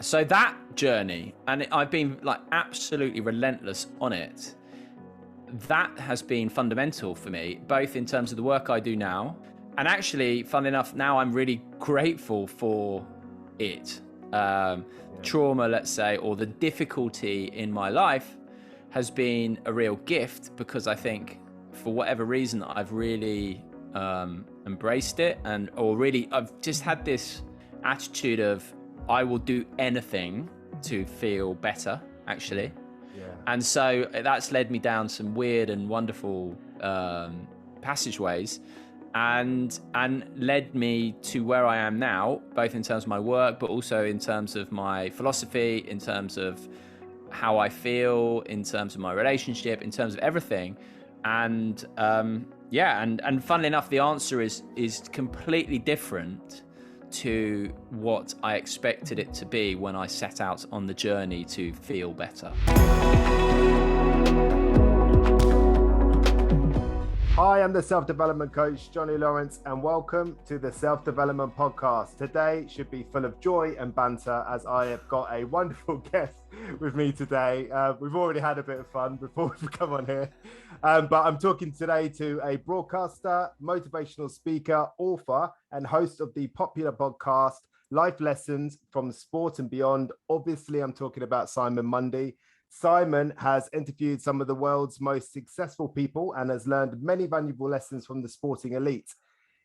So that journey, and I've been like absolutely relentless on it. That has been fundamental for me, both in terms of the work I do now, and actually, funnily enough, now I'm really grateful for it. Trauma, let's say, or the difficulty in my life has been a real gift, because I think for whatever reason, I've really embraced it, I've just had this attitude of, I will do anything to feel better, actually. Yeah. And so that's led me down some weird and wonderful passageways, and led me to where I am now, both in terms of my work, but also in terms of my philosophy, in terms of how I feel, in terms of my relationship, in terms of everything. And and funnily enough, the answer is completely different to what I expected it to be when I set out on the journey to feel better. Hi, I'm the self-development coach, Johnny Lawrence, and welcome to the Self-Development Podcast. Today should be full of joy and banter, as I have got a wonderful guest with me today. We've already had a bit of fun before we come on here, but I'm talking today to a broadcaster, motivational speaker, author, and host of the popular podcast, Life Lessons from Sport and Beyond. Obviously, I'm talking about Simon Mundie. Simon has interviewed some of the world's most successful people and has learned many valuable lessons from the sporting elite.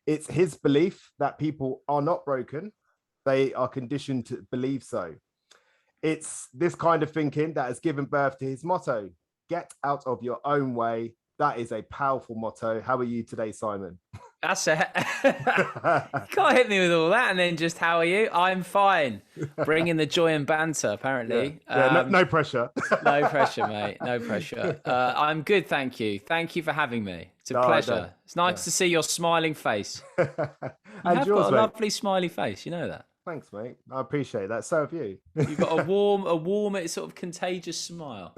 It's his belief that people are not broken, they are conditioned to believe so. It's this kind of thinking that has given birth to his motto, get out of your own way. That is a powerful motto. How are you today, Simon? That's it. You can't hit me with all that and then just, how are you? I'm fine. Bringing the joy and banter, apparently. No pressure. No pressure, mate. No pressure. I'm good, thank you. Thank you for having me. It's a pleasure. It's nice to see your smiling face. You have got a lovely smiley face, you know that. Thanks, mate. I appreciate that. So have you. You've got a warm, it's sort of contagious smile.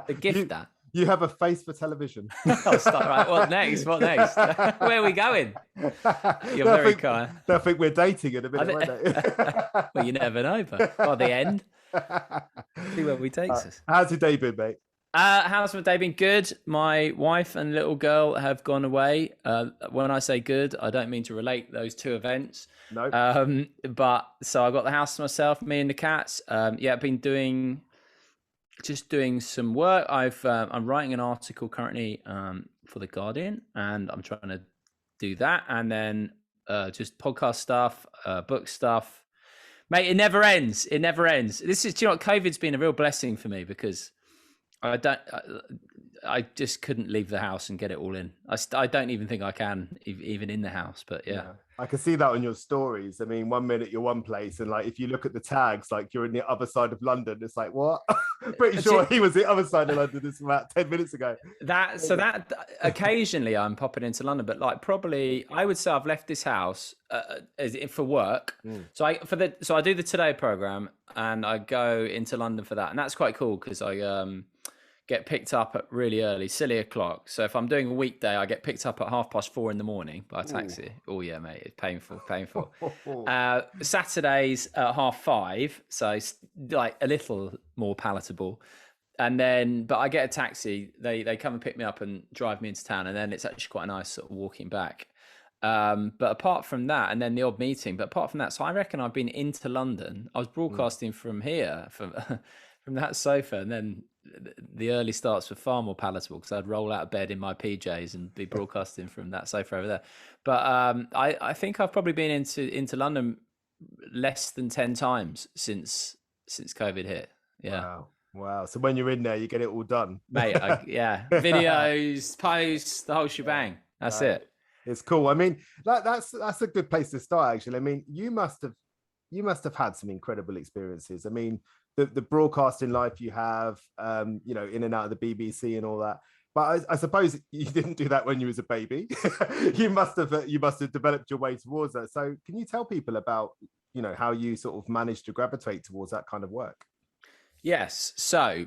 A gift that. You have a face for television. I'll start right. What next? Where are we going? You're very kind. They'll think we're dating in a minute, won't they? Well, you never know, but by the end, see where we takes us. How's your day been, mate? How's my day been? Good. My wife and little girl have gone away. When I say good, I don't mean to relate those two events. No. But so I got the house to myself, me and the cats. I've been doing some work. I'm writing an article currently for The Guardian, and I'm trying to do that, and then just podcast stuff, book stuff. Mate, it never ends. This is, do you know what, COVID's been a real blessing for me, because I just couldn't leave the house and get it all in. I don't even think I can, even in the house, but yeah. I can see that on your stories. I mean, 1 minute you're one place, and like if you look at the tags, like you're in the other side of London. It's like, what? Pretty sure he was the other side of London this about 10 minutes ago. That occasionally I'm popping into London, but like probably I would say I've left this house for work. So I do the Today program and I go into London for that, and that's quite cool because I get picked up at really early, silly o'clock. So if I'm doing a weekday, I get picked up at 4:30 in the morning by a taxi. Oh yeah, mate, it's painful. Saturdays at 5:30, so it's like a little more palatable. And then, but I get a taxi. They come and pick me up and drive me into town, and then it's actually quite nice sort of walking back. But apart from that, and then the odd meeting. But apart from that, so I reckon I've been into London. I was broadcasting from here, from that sofa, and then the early starts were far more palatable because I'd roll out of bed in my PJs and be broadcasting from that sofa over there. But I think I've probably been into London less than 10 times since COVID hit. Yeah. Wow. So when you're in there, you get it all done, mate. Videos, posts, the whole shebang. That's it. It's cool. I mean, that's a good place to start, actually. I mean, you must have had some incredible experiences. I mean, the broadcasting life you have, in and out of the BBC and all that. But I suppose you didn't do that when you was a baby. you must have developed your way towards that. So can you tell people about, how you sort of managed to gravitate towards that kind of work? Yes. So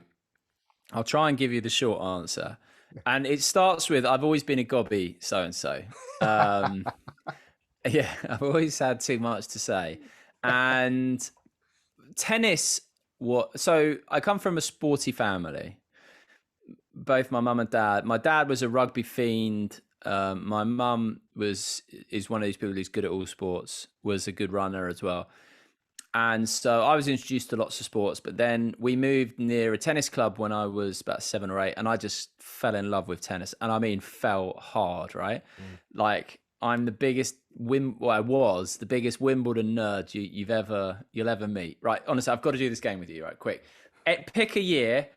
I'll try and give you the short answer. And it starts with, I've always been a gobby so-and-so. Yeah, I've always had too much to say. And tennis. So I come from a sporty family. Both my mum and dad. My dad was a rugby fiend. My mum is one of these people who's good at all sports. Was a good runner as well. And so I was introduced to lots of sports, but then we moved near a tennis club when I was about 7 or 8, and I just fell in love with tennis. And I mean, fell hard, right? Like I'm the biggest I was the biggest Wimbledon nerd you'll ever meet. Right? Honestly, I've got to do this game with you, right? Quick. Pick a year,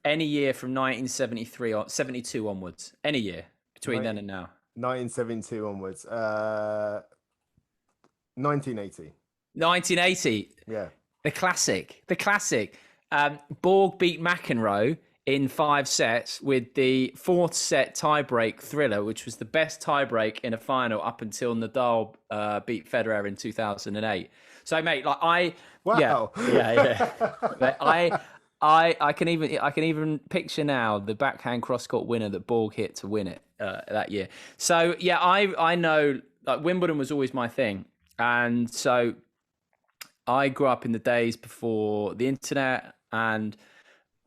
any year from 1973 or 72 onwards. Any year between then and now. 1972 onwards. 1980. 1980. Yeah. The classic. Borg beat McEnroe in 5 sets with the 4th set tiebreak thriller, which was the best tiebreak in a final up until Nadal beat Federer in 2008. So, mate, like Wow. Yeah. I can even picture now the backhand cross-court winner that Borg hit to win it that year. So, yeah, I know like Wimbledon was always my thing. And so I grew up in the days before the internet, and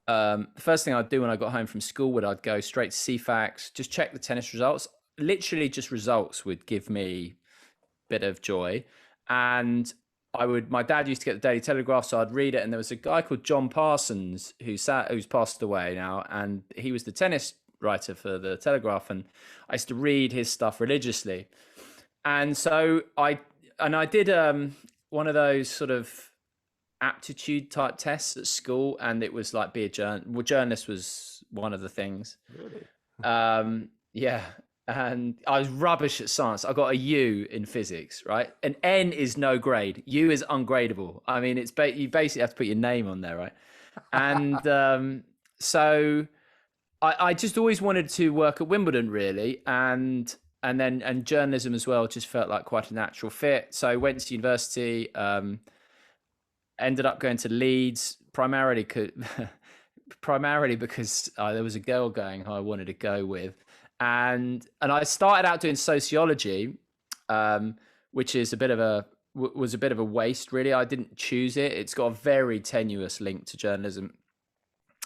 the first thing I'd do when I got home from school I'd go straight to CFAX, just check the tennis results. Literally just results would give me a bit of joy. And my dad used to get the Daily Telegraph, so I'd read it. And there was a guy called John Parsons who's passed away now. And he was the tennis writer for the Telegraph. And I used to read his stuff religiously. And so I did one of those sort of aptitude type tests at school, and it was like be a journalist was one of the things. Really? Yeah. And I was rubbish at science. I got a U in physics, right? An N is no grade. U is ungradable. I mean, you basically have to put your name on there, right? And so I just always wanted to work at Wimbledon, really, and journalism as well just felt like quite a natural fit. So I went to university, ended up going to Leeds primarily because there was a girl going who I wanted to go with. And I started out doing sociology, which is was a bit of a waste, really. I didn't choose it. It's got a very tenuous link to journalism.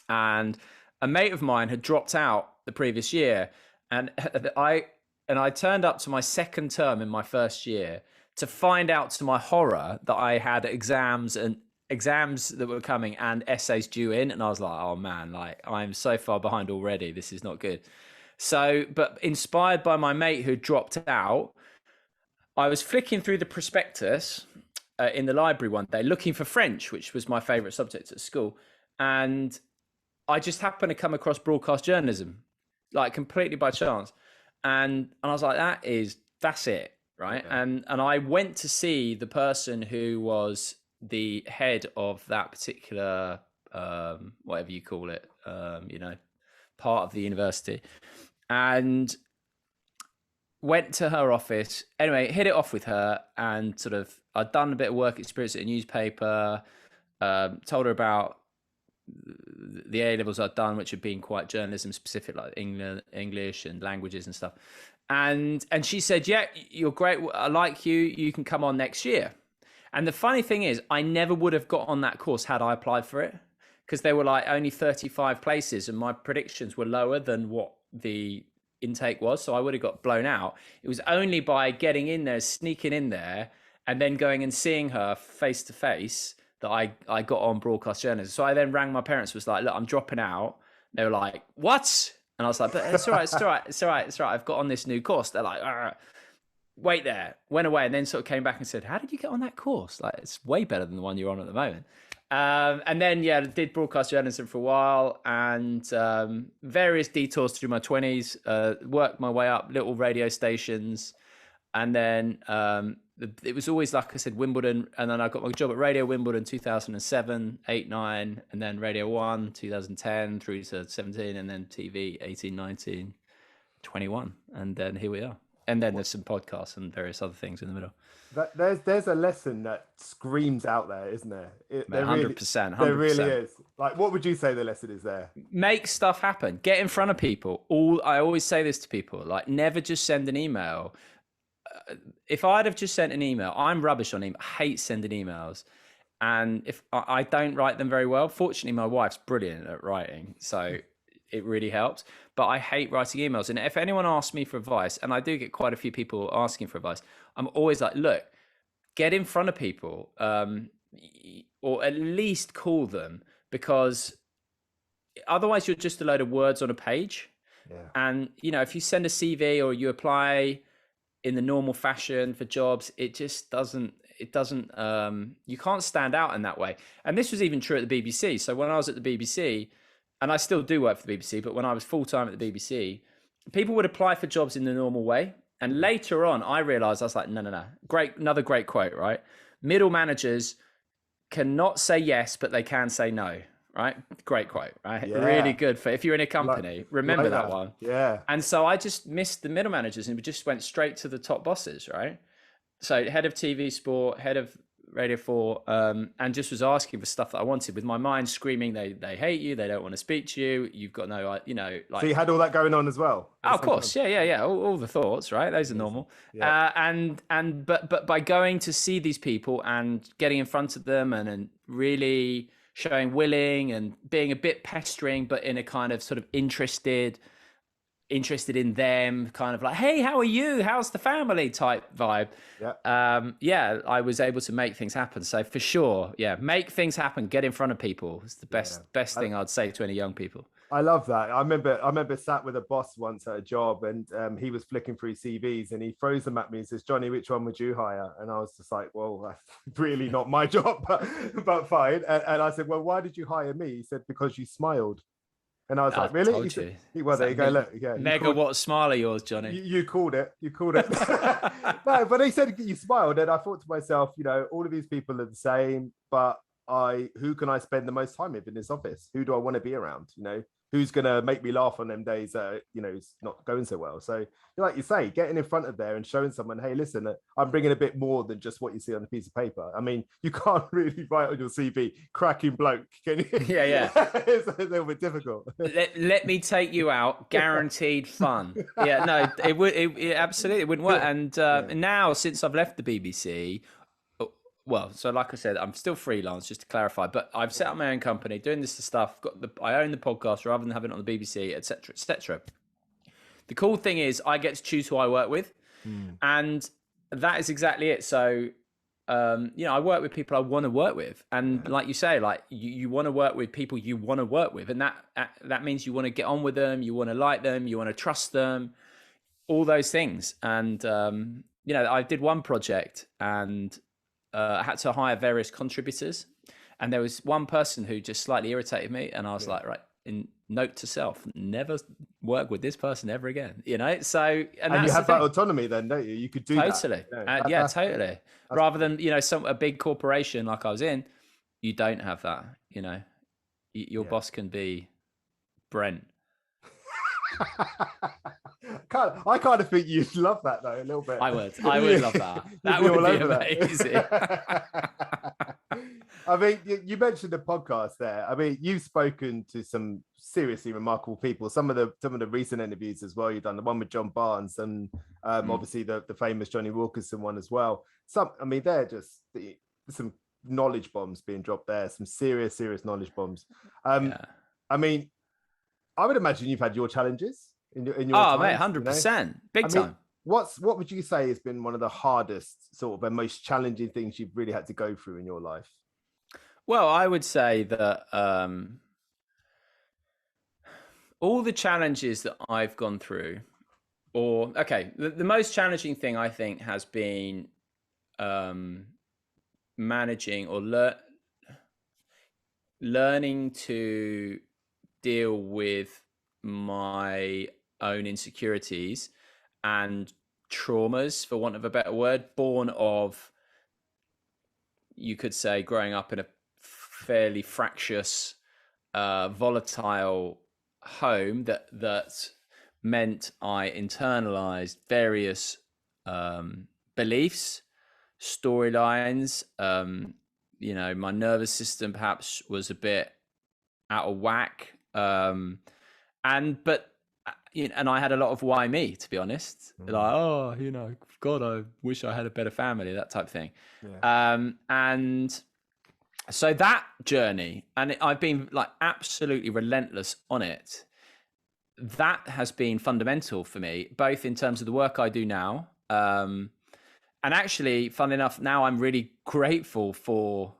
And a mate of mine had dropped out the previous year, and I turned up to my second term in my first year to find out, to my horror, that I had exams that were coming and essays due in. And I was like, oh man, like I'm so far behind already. This is not good. So, but inspired by my mate who dropped out, I was flicking through the prospectus in the library one day, looking for French, which was my favorite subject at school. And I just happened to come across broadcast journalism, like completely by chance. And I was like, that's it, right? Okay. And I went to see the person who was the head of that particular, whatever you call it, part of the university, and went to her office. Anyway, hit it off with her, and sort of I'd done a bit of work experience at a newspaper, told her about the A-levels I'd done, which had been quite journalism specific, like English and languages and stuff. And she said, yeah, you're great. I like you. You can come on next year. And the funny thing is, I never would have got on that course had I applied for it, because there were like only 35 places and my predictions were lower than what the intake was. So I would have got blown out. It was only by getting in there, sneaking in there, and then going and seeing her face to face that I got on broadcast journalism. So I then rang my parents, was like, look, I'm dropping out. They were like, what? And I was like, but it's all right. I've got on this new course. They're like, wait there. Went away and then sort of came back and said, how did you get on that course? Like, it's way better than the one you're on at the moment. And then, did broadcast journalism for a while, and various detours through my 20s, worked my way up, little radio stations. And then it was always, like I said, Wimbledon. And then I got my job at Radio Wimbledon 2007, 8, 9, and then Radio 1, 2010 through to 17, and then TV 18, 19, 21. And then here we are. And then there's some podcasts and various other things in the middle. There's a lesson that screams out there, isn't there? 100%. There really is. Like, what would you say the lesson is there? Make stuff happen. Get in front of people. I always say this to people, like, never just send an email. If I'd have just sent an email, I'm rubbish on email. I hate sending emails. And if I don't write them very well, fortunately, my wife's brilliant at writing, so it really helps. But I hate writing emails. And if anyone asks me for advice, and I do get quite a few people asking for advice, I'm always like, look, get in front of people, or at least call them, because otherwise you're just a load of words on a page. Yeah. And, you know, if you send a CV or you apply in the normal fashion for jobs, it just doesn't, you can't stand out in that way. And this was even true at the BBC. So when I was at the BBC, and I still do work for the BBC, but when I was full-time at the BBC, people would apply for jobs in the normal way. And later on, I realized, I was like, no. Another great quote, right? Middle managers cannot say yes, but they can say no, right? Great quote, right? Yeah. Really good for if you're in a company, remember that one. Yeah. And so I just missed the middle managers and we just went straight to the top bosses, right? So head of TV Sport, head of Radio 4, and just was asking for stuff that I wanted, with my mind screaming, they hate you, they don't want to speak to you, you've got no, you know, like. So you had all that going on as well? Oh, of course, yeah. All the thoughts, right? Those are normal. Yeah. But by going to see these people and getting in front of them and really showing willing and being a bit pestering, but in a kind of sort of interested in them, kind of like, hey, how are you? How's the family type vibe? Yeah. I was able to make things happen. So for sure, make things happen. Get in front of people. It's the best thing I'd say to any young people. I love that. I remember sat with a boss once at a job, and he was flicking through CVs and he throws them at me and says, Johnny, which one would you hire? And I was just like, well, that's really not my job, but fine. And I said, well, why did you hire me? He said, because you smiled. And I was like, really? Told you. Well, there you go. Look, yeah. Megawatt smile of yours, Johnny. You called it. You called it. No, but he said you smiled, and I thought to myself, you know, all of these people are the same, but who can I spend the most time with in this office? Who do I want to be around? You know, who's going to make me laugh on them days that, you know, it's not going so well. So like you say, getting in front of there and showing someone, hey, listen, I'm bringing a bit more than just what you see on a piece of paper. I mean, you can't really write on your CV, cracking bloke, can you? Yeah. It's a little bit difficult. Let me take you out, guaranteed fun. Yeah, no, it absolutely wouldn't work. And now, since I've left the BBC, well, so like I said, I'm still freelance, just to clarify, but I've set up my own company, doing this stuff. I own the podcast rather than having it on the BBC, etc., etc. The cool thing is, I get to choose who I work with, and that is exactly it. So, you know, I work with people I want to work with, and like you say, like you want to work with people you want to work with, and that means you want to get on with them, you want to like them, you want to trust them, all those things. And you know, I did one project and I had to hire various contributors, and there was one person who just slightly irritated me, and I was like, right, in note to self, never work with this person ever again, you know. So and you have that autonomy then, don't you? You could do totally that. Yeah, totally. Rather than, you know, a big corporation like I was in, you don't have that, you know. Your boss can be Brent. I kind of think you'd love that though, a little bit. I would love that. That would be amazing. I mean, you mentioned the podcast there. I mean, you've spoken to some seriously remarkable people. Some of the recent interviews as well. You've done the one with John Barnes and obviously the famous Johnny Wilkinson one as well. I mean, they're just some knowledge bombs being dropped there. Some serious knowledge bombs. I mean, I would imagine you've had your challenges in your times, mate, 100%, big time. What would you say has been one of the hardest sort of and most challenging things you've really had to go through in your life? Well, I would say that all the challenges that I've gone through, the most challenging thing I think has been managing or learning to deal with my own insecurities and traumas, for want of a better word, born of, you could say, growing up in a fairly fractious, volatile home that meant I internalized various beliefs, storylines. You know, my nervous system perhaps was a bit out of whack. And I had a lot of why me, to be honest. Like, you know, God, I wish I had a better family, that type of thing. And So that journey, and I've been like absolutely relentless on it. That has been fundamental for me, both in terms of the work I do now. And actually, fun enough, now I'm really grateful for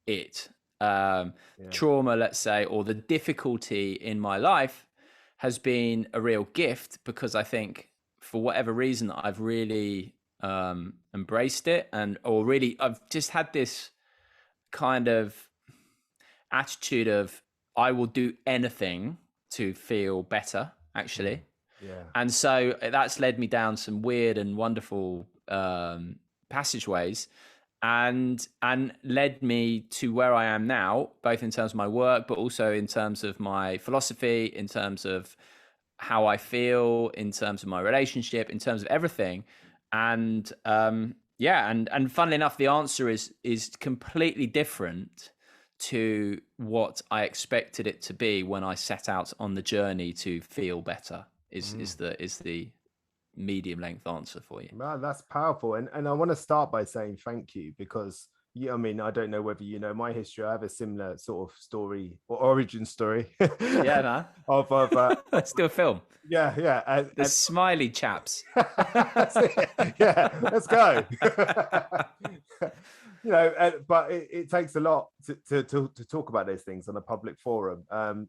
it. Yeah. Trauma, let's say, or the difficulty in my life has been a real gift, because I think for whatever reason, I've really embraced it, or really, I've just had this kind of attitude of I will do anything to feel better, Mm. actually. Yeah. And so that's led me down some weird and wonderful passageways, and led me to where I am now, both in terms of my work, but also in terms of my philosophy, in terms of how I feel, in terms of my relationship, in terms of everything. And yeah, and funnily enough, the answer is completely different to what I expected it to be when I set out on the journey to feel better. Mm. Is the medium length answer for you? Man, that's powerful. And I want to start by saying thank you because you, I mean, I don't know whether you know my history. I have a similar sort of story or origin story Yeah, man. of Let's do a film. yeah, yeah. The Smiley Chaps. Yeah, let's go. You know, but it takes a lot to talk about those things on a public forum.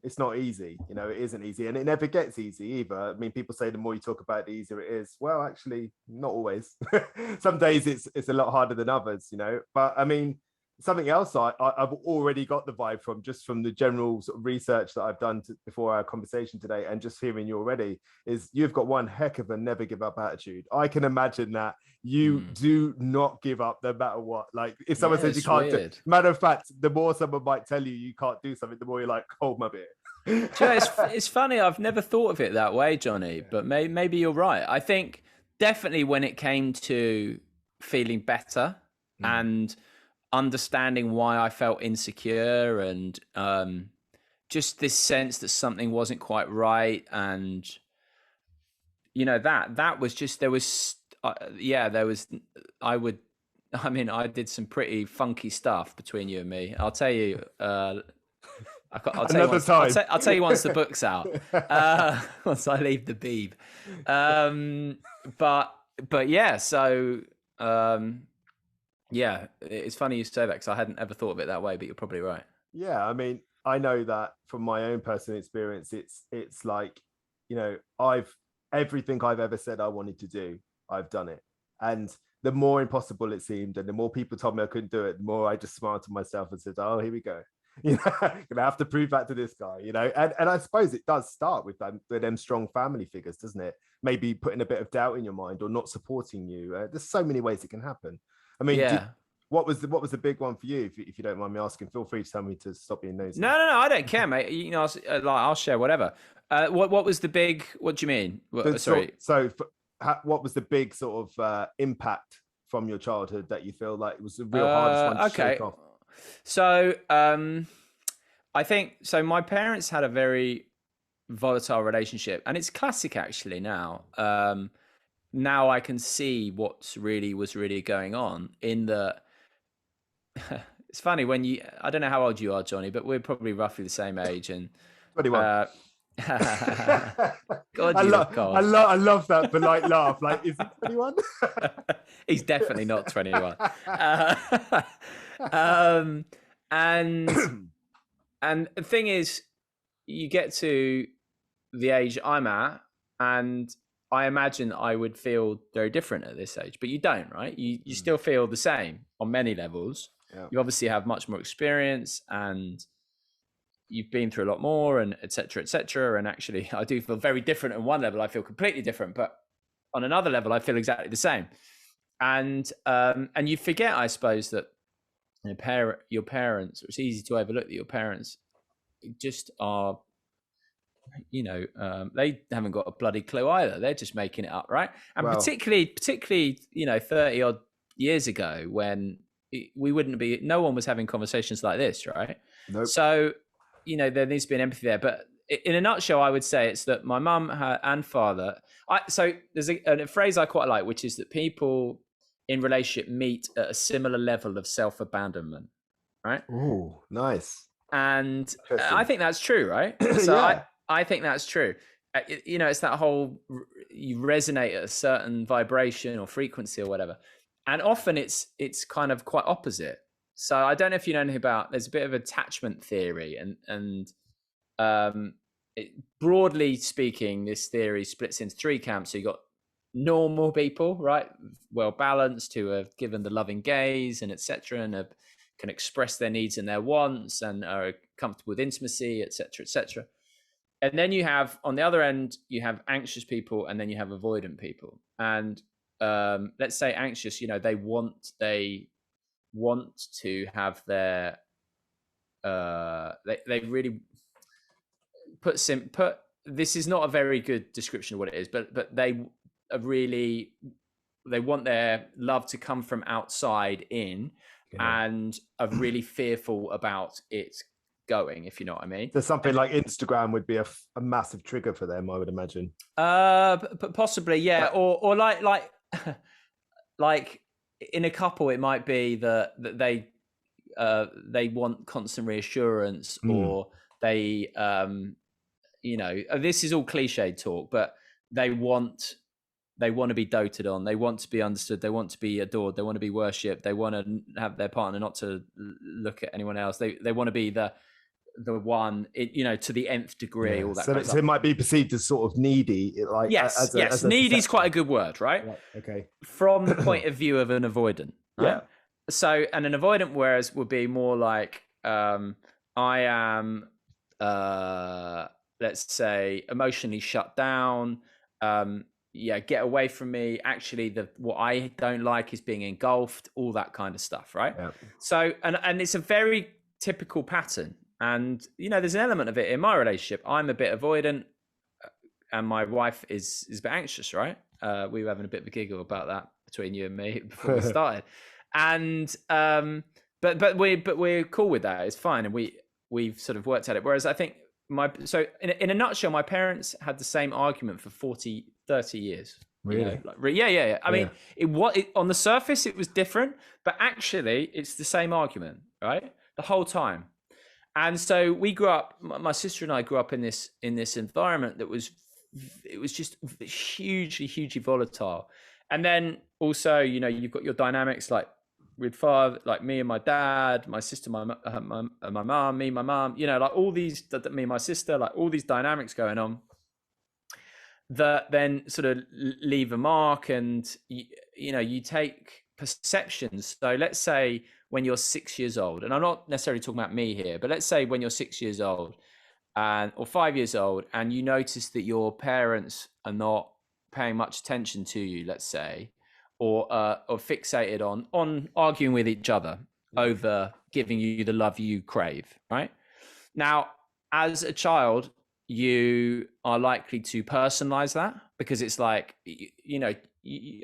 It's not easy, you know, it isn't easy, and it never gets easy either. I mean, people say the more you talk about it, the easier it is. Well, actually, not always. Some days it's a lot harder than others, you know. But I mean, something else I've already got the vibe from, just from the general sort of research that I've done before our conversation today, and just hearing you already, is you've got one heck of a never give up attitude. I can imagine that you do not give up no matter what. Like if someone Yeah, says you it's can't do, weird. matter of fact, the more someone might tell you you can't do something, the more you're like, hold my beer. Do you know, it's funny. I've never thought of it that way, Johnny. But maybe you're right. I think definitely when it came to feeling better and understanding why I felt insecure, and just this sense that something wasn't quite right, and you know, that was just, there was yeah, there was, I would, I mean, I did some pretty funky stuff between you and me. I'll tell you. I'll tell you Another once. time. I'll tell you once the book's out. Once I leave the Beeb. But yeah. So yeah, it's funny you say that, because I hadn't ever thought of it that way. But you're probably right. Yeah, I mean, I know that from my own personal experience, it's like, you know, I've everything I've ever said I wanted to do, I've done it. And the more impossible it seemed, and the more people told me I couldn't do it, the more I just smiled to myself and said, "Oh, here we go." You know, gonna have to prove that to this guy, you know. And I suppose it does start with them strong family figures, doesn't it? Maybe putting a bit of doubt in your mind or not supporting you. There's so many ways it can happen. I mean, Yeah. what was the big one for you? If you don't mind me asking, feel free to tell me to stop being nosy. No. I don't care, mate. You know, I'll share whatever. What was the big? What do you mean? Sorry. What was the big sort of impact from your childhood that you feel like it was the real hardest one to shake off? So I think so. My parents had a very volatile relationship, and it's classic actually now. Now I can see what's really was really going on in the. It's funny when you. I don't know how old you are, Johnny, but we're probably roughly the same age, and 21. God, I love that polite laugh. Like, is he 21? He's definitely not 21. And and the thing is, you get to the age I'm at, and I imagine I would feel very different at this age, but you don't, right? You still feel the same on many levels. Yeah. You obviously have much more experience, and you've been through a lot more, and et cetera, et cetera. And actually, I do feel very different on one level. I feel completely different, but on another level, I feel exactly the same. And you forget, I suppose, that your parents. It's easy to overlook that your parents just are, you know, they haven't got a bloody clue either. They're just making it up, right? And Well, particularly, you know, 30 odd years ago, when we wouldn't be, no one was having conversations like this, right? nope. So, you know, there needs to be an empathy there. But in a nutshell, I would say it's that my mum and father. So there's a phrase I quite like, which is that people in relationship meet at a similar level of self-abandonment. right? Oh, nice. And I Interesting. think that's true, right? So Yeah. I think that's true. You know, it's that whole you resonate at a certain vibration or frequency or whatever, and often it's kind of quite opposite. So I don't know if you know anything about. There's a bit of attachment theory, and um, broadly speaking, this theory splits into three camps. So you got normal people, right, well balanced, who are given the loving gaze and etc., and can express their needs and their wants and are comfortable with intimacy, etc., etc. And then you have on the other end, you have anxious people, and then you have avoidant people. And let's say anxious, you know, they want to have their they really put this is not a very good description of what it is, but they are really they want their love to come from outside in, Yeah. and are really fearful about it going, if you know what I mean. So something And like Instagram would be a massive trigger for them, I would imagine. possibly, yeah, Like, or like like in a couple, it might be that they want constant reassurance, mm, or they you know, this is all cliched talk, but they want they want to be doted on, they want to be understood, they want to be adored, they want to be worshipped, they want to have their partner not to look at anyone else, they want to be the one, you know, to the nth degree, yeah. all that So, kind of so stuff. it might be perceived as sort of needy, like Yes, as yes, a needy is quite a perception. good word, right? Right. Okay. From the point of view of an avoidant, right? Yeah. So, and an avoidant, whereas would be more like, I am, uh, let's say, emotionally shut down. Yeah, get away from me. Actually, what I don't like is being engulfed. All that kind of stuff, right? Yeah. So, and it's a very typical pattern. And you know, there's an element of it in my relationship. I'm a bit avoidant, and my wife is a bit anxious, right? We were having a bit of a giggle about that between you and me before we started, and but we're cool with that. It's fine, and we've sort of worked at it. Whereas I think in a nutshell, my parents had the same argument for 30 years. You know, Really? like yeah. I mean, Yeah. on the surface it was different, but actually it's the same argument, right? The whole time. And so we grew up. My sister and I grew up in this environment that was it was just hugely volatile. And then also, you know, you've got your dynamics like with father, like me and my dad, my sister, my mom, me, my mom. You know, like all these, me and my sister, like all these dynamics going on that then sort of leave a mark, and you know, you take perceptions. So let's say when you're 6 years old, and I'm not necessarily talking about me here, but let's say when you're 6 years old and or 5 years old, and you notice that your parents are not paying much attention to you, let's say, or fixated on arguing with each other over giving you the love you crave, right? Now, as a child, you are likely to personalize that, because it's like, you know,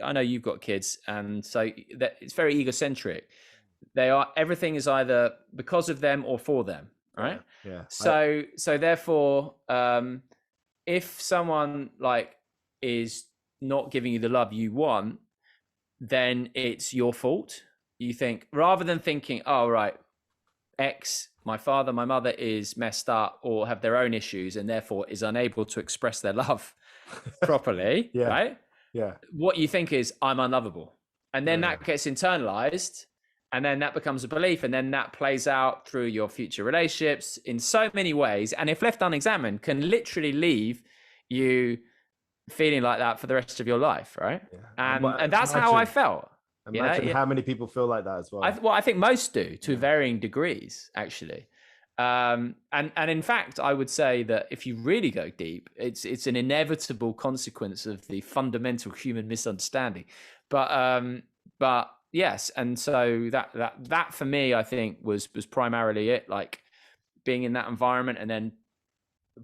I know you've got kids, and so that it's very egocentric. Everything is either because of them or for them, Yeah. right? Yeah. So therefore, if someone like is not giving you the love you want, then it's your fault. You think, rather than thinking, oh right, X, my father, my mother is messed up or have their own issues and therefore is unable to express their love properly, Yeah. right? Yeah. What you think is, I'm unlovable. And then Yeah. that gets internalized, and then that becomes a belief, and then that plays out through your future relationships in so many ways. And if left unexamined, can literally leave you feeling like that for the rest of your life, right? Yeah. And that's how I felt. You know, Imagine how many people feel like that as well. I think most do, to Yeah. varying degrees, actually. And in fact, I would say that if you really go deep, it's an inevitable consequence of the fundamental human misunderstanding. But yes, and so that for me, I think was primarily it, like being in that environment, and then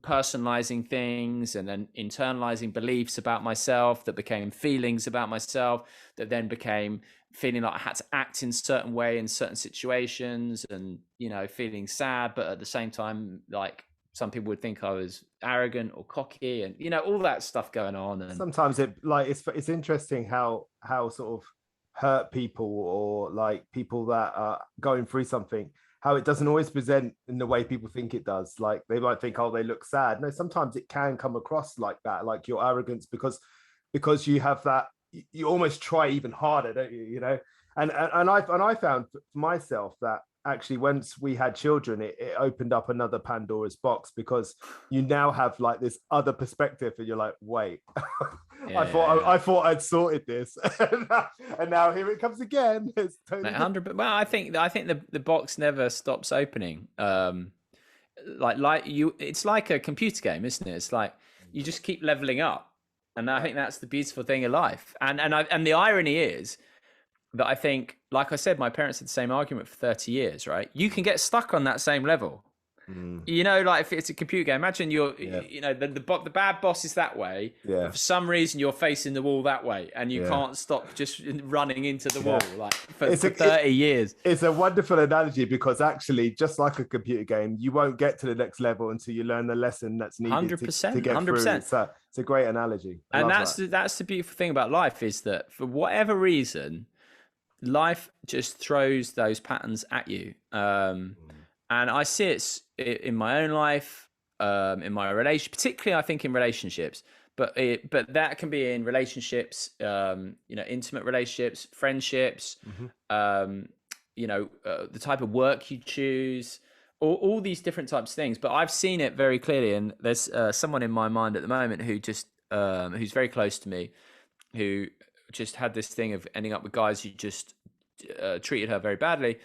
personalizing things, and then internalizing beliefs about myself that became feelings about myself, that then became feeling like I had to act in a certain way in certain situations, and you know, feeling sad, but at the same time, like some people would think I was arrogant or cocky, and you know, all that stuff going on. And Sometimes it's interesting how sort of hurt people, or like people that are going through something, how it doesn't always present in the way people think it does. Like they might think, oh, they look sad. No, sometimes it can come across like that, like your arrogance, because you have that, you almost try even harder, don't you? You know, and I found for myself that actually once we had children, it opened up another Pandora's box, because you now have like this other perspective, and you're like, wait, I thought I'd sorted this, and now here it comes again. It's totally 100. Well, I think the box never stops opening. Like you, it's like a computer game, isn't it? It's like you just keep leveling up, and I think that's the beautiful thing of life. And the irony is that I think, like I said, my parents had the same argument for 30 years, right? You can get stuck on that same level. You know, like if it's a computer game, imagine you know, the bad boss is that way. But for some reason, you're facing the wall that way, and you can't stop just running into the wall like for 30 years. It's a wonderful analogy, because actually, just like a computer game, you won't get to the next level until you learn the lesson that's needed 100%, to get 100%. Through. So it's a great analogy. And that's the beautiful thing about life, is that for whatever reason, life just throws those patterns at you. And I see it in my own life, in my relation, particularly I think in relationships, but that can be in relationships, you know, intimate relationships, friendships, you know, the type of work you choose, all these different types of things. But I've seen it very clearly, and there's someone in my mind at the moment who just who's very close to me, who just had this thing of ending up with guys who just treated her very badly.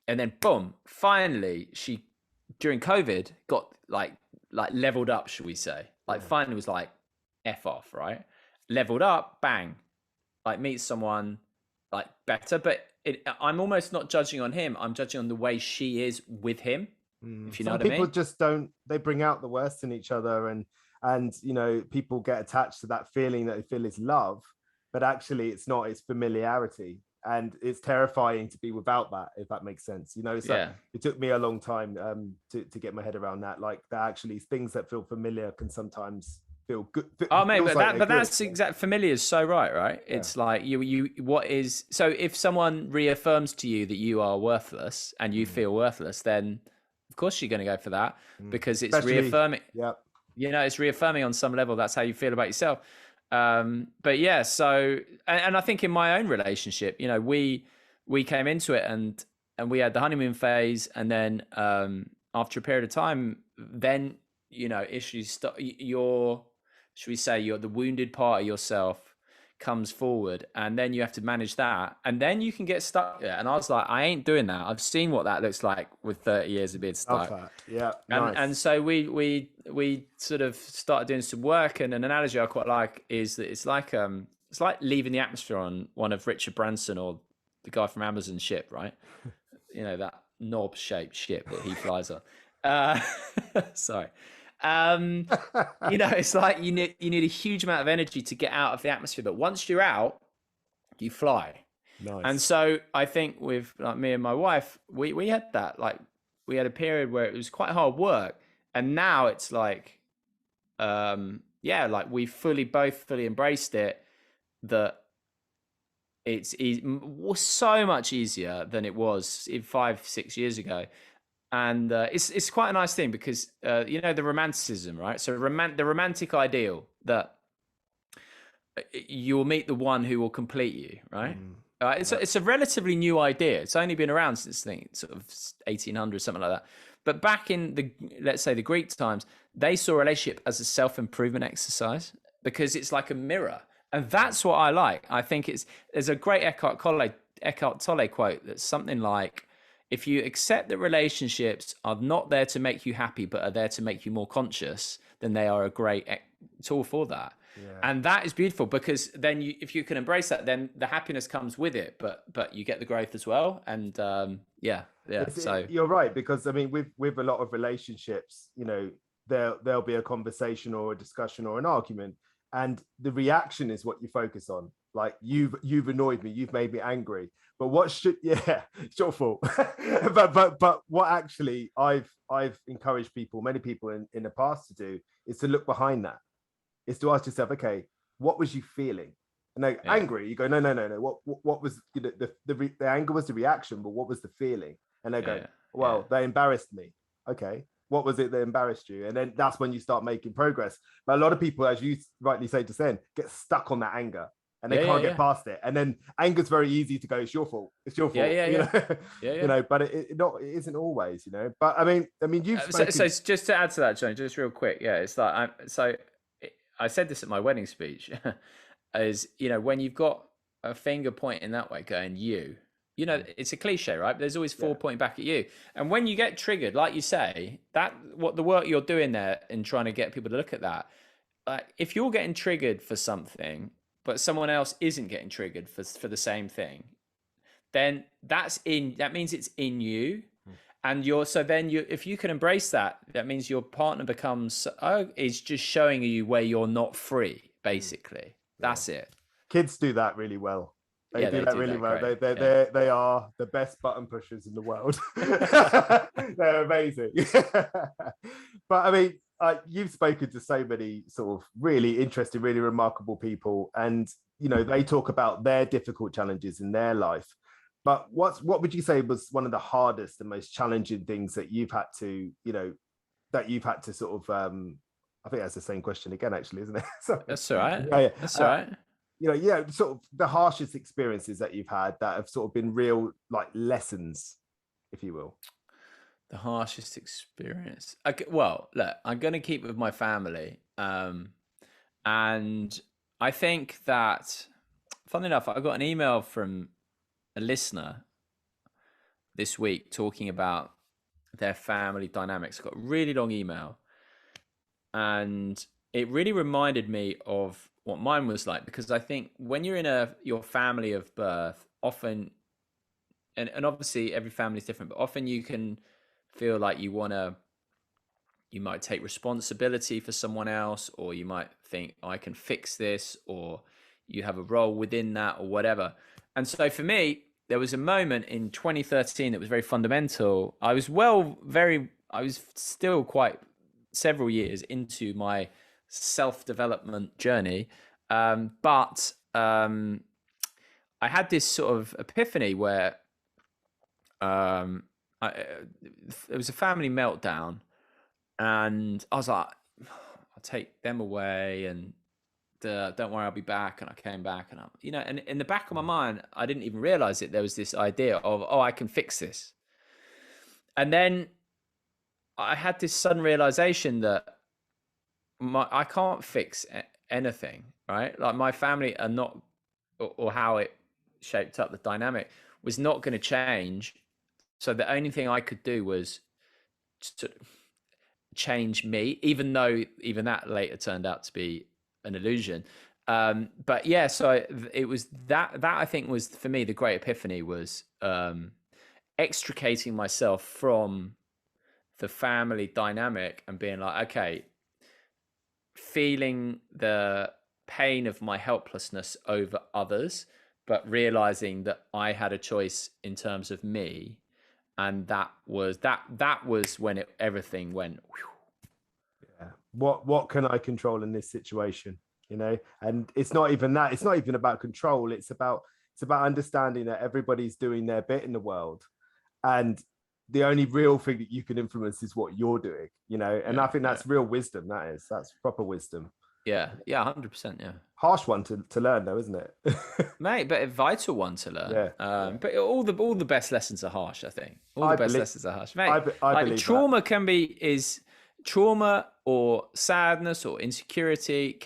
And then boom, finally she, during COVID, got like leveled up, should we say. Like finally was like, F off, right? Leveled up, bang. Like meets someone like better. But I'm almost not judging on him. I'm judging on the way she is with him, if you know what I mean. Some people just don't, they bring out the worst in each other, and you know, people get attached to that feeling that they feel is love, but actually it's not, it's familiarity. And it's terrifying to be without that, if that makes sense. You know, so it took me a long time to get my head around that. Like that, actually, things that feel familiar can sometimes feel good. Oh, mate, but that's exact. Familiar is so right? Yeah. It's like what is, so if someone reaffirms to you that you are worthless and you feel worthless, then of course you're going to go for that, because it's reaffirming. Yeah, you know, it's reaffirming on some level. That's how you feel about yourself. But yeah, so, and I think in my own relationship, you know, we came into it and we had the honeymoon phase, and then after a period of time, then, you know, issues start. Should we say, the wounded part of yourself comes forward, and then you have to manage that, and then you can get stuck there. And I was like, I ain't doing that. I've seen what that looks like with 30 years of being stuck. Yeah, nice. And so we sort of started doing some work, and an analogy I quite like is that it's like leaving the atmosphere on one of Richard Branson or the guy from Amazon ship, right? You know, that knob shaped ship that he flies on. Sorry. You know, it's like you need a huge amount of energy to get out of the atmosphere, but once you're out, you fly. Nice. And so I think with like me and my wife, we had that, like we had a period where it was quite hard work, and now it's like like we both fully embraced it, that was so much easier than it was 5-6 years ago. And it's quite a nice thing, because you know, the romanticism, right? So the romantic ideal that you'll meet the one who will complete you, right? It's a relatively new idea. It's only been around since, I think, sort of 1800, something like that. But back in let's say the Greek times, they saw a relationship as a self-improvement exercise, because it's like a mirror, and that's what I like. I think there's a great Eckhart Tolle quote that's something like, if you accept that relationships are not there to make you happy, but are there to make you more conscious, then they are a great tool for that. Yeah. And that is beautiful, because then if you can embrace that, then the happiness comes with it, but you get the growth as well. And so you're right, because I mean, with a lot of relationships, you know, there'll be a conversation or a discussion or an argument, and the reaction is what you focus on. Like, you've annoyed me, you've made me angry. But it's your fault. but what actually I've encouraged many people in the past to do, is to look behind that. Is to ask yourself, okay, what was you feeling? And like, angry, you go, no. What was, you know, the anger was the reaction, but what was the feeling? And they go, Yeah. Well, they embarrassed me. Okay. What was it that embarrassed you? And then that's when you start making progress. But a lot of people, as you rightly say to Sen, get stuck on that anger and they Yeah, yeah, can't get yeah. past it. And then anger's very easy to go, it's your fault. It's your Yeah, fault. yeah, You yeah. know, Yeah, you yeah. know, but it isn't always, you know. But I mean, you've So spoken. just to add to that, John, just real quick, yeah, it's like I said this at my wedding speech, is when you've got a finger pointing that way, going it's a cliche, right? But there's always Yeah. four pointing back at you, and when you get triggered, like you say, that what the work you're doing there in trying to get people to look at that, like if you're getting triggered for something, but someone else isn't getting triggered for the same thing, then that means it's in you, and if you can embrace that, that means your partner becomes is just showing you where you're not free, basically. Yeah. That's it. Kids do that really well. They Yeah, do they that do really that well. great. Yeah. They are the best button pushers in the world. They're amazing. But I mean, you've spoken to so many sort of really interesting, really remarkable people, and they talk about their difficult challenges in their life. But what would you say was one of the hardest and most challenging things that you've had to, sort of I think that's the same question again, actually, isn't it? Sorry. That's all right. Yeah, yeah. That's all right. Sort of the harshest experiences that you've had that have sort of been real like lessons, if you will. The harshest experience. Well, look, I'm going to keep with my family. And I think that, funnily enough, I got an email from a listener this week talking about their family dynamics. I got a really long email, and it really reminded me of what mine was like, because I think when you're in your family of birth, often, and obviously every family is different, but often you can feel like you might take responsibility for someone else, or you might think, I can fix this, or you have a role within that, or whatever. And so for me, there was a moment in 2013 that was very fundamental. I was still quite several years into my self-development journey. But I had this sort of epiphany where it was a family meltdown, and I was like, I'll take them away, and don't worry, I'll be back. And I came back, and and in the back of my mind, I didn't even realize it. There was this idea of, I can fix this. And then I had this sudden realization that I can't fix anything, right? Like my family are not, or how it shaped up, the dynamic was not going to change. So the only thing I could do was to change me, even though even that later turned out to be an illusion. But yeah, so it was that I think was, for me, the great epiphany was extricating myself from the family dynamic and being like, okay, feeling the pain of my helplessness over others, but realizing that I had a choice in terms of me. And that was when everything went. Whew. Yeah. What can I control in this situation? And it's not even that. It's not even about control. It's about understanding that everybody's doing their bit in the world, and the only real thing that you can influence is what you're doing. And I think that's real wisdom. That's proper wisdom. Yeah, 100%. Yeah, harsh one to learn, though, isn't it? Mate, but a vital one to learn. Yeah. But all the best lessons are harsh. I think all the best lessons are harsh, mate. I believe trauma that. Trauma or sadness or insecurity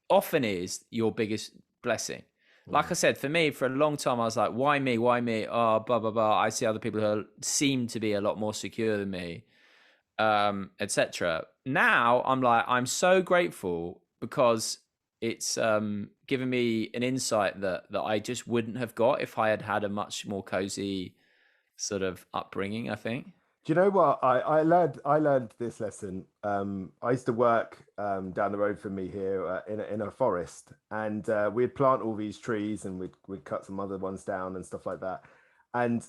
often is your biggest blessing. Like I said, for me, for a long time, I was like, why me? Why me? Oh, blah, blah, blah. I see other people who seem to be a lot more secure than me, etc. Now I'm like, I'm so grateful, because it's given me an insight that I just wouldn't have got if I had had a much more cozy sort of upbringing, I think. Do you know what I learned? I learned this lesson. I used to work down the road from me here in a forest, and we'd plant all these trees, and we'd cut some other ones down and stuff like that. And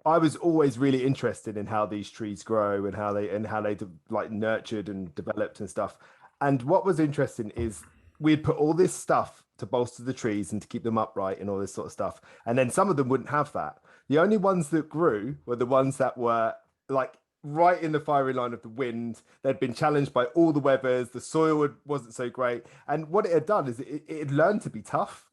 I was always really interested in how these trees grow and how they like nurtured and developed and stuff. And what was interesting is we'd put all this stuff to bolster the trees and to keep them upright and all this sort of stuff. And then some of them wouldn't have that. The only ones that grew were the ones that were like right in the firing line of the wind. They'd been challenged by all the weathers. The soil wasn't so great. And what it had done is it had learned to be tough.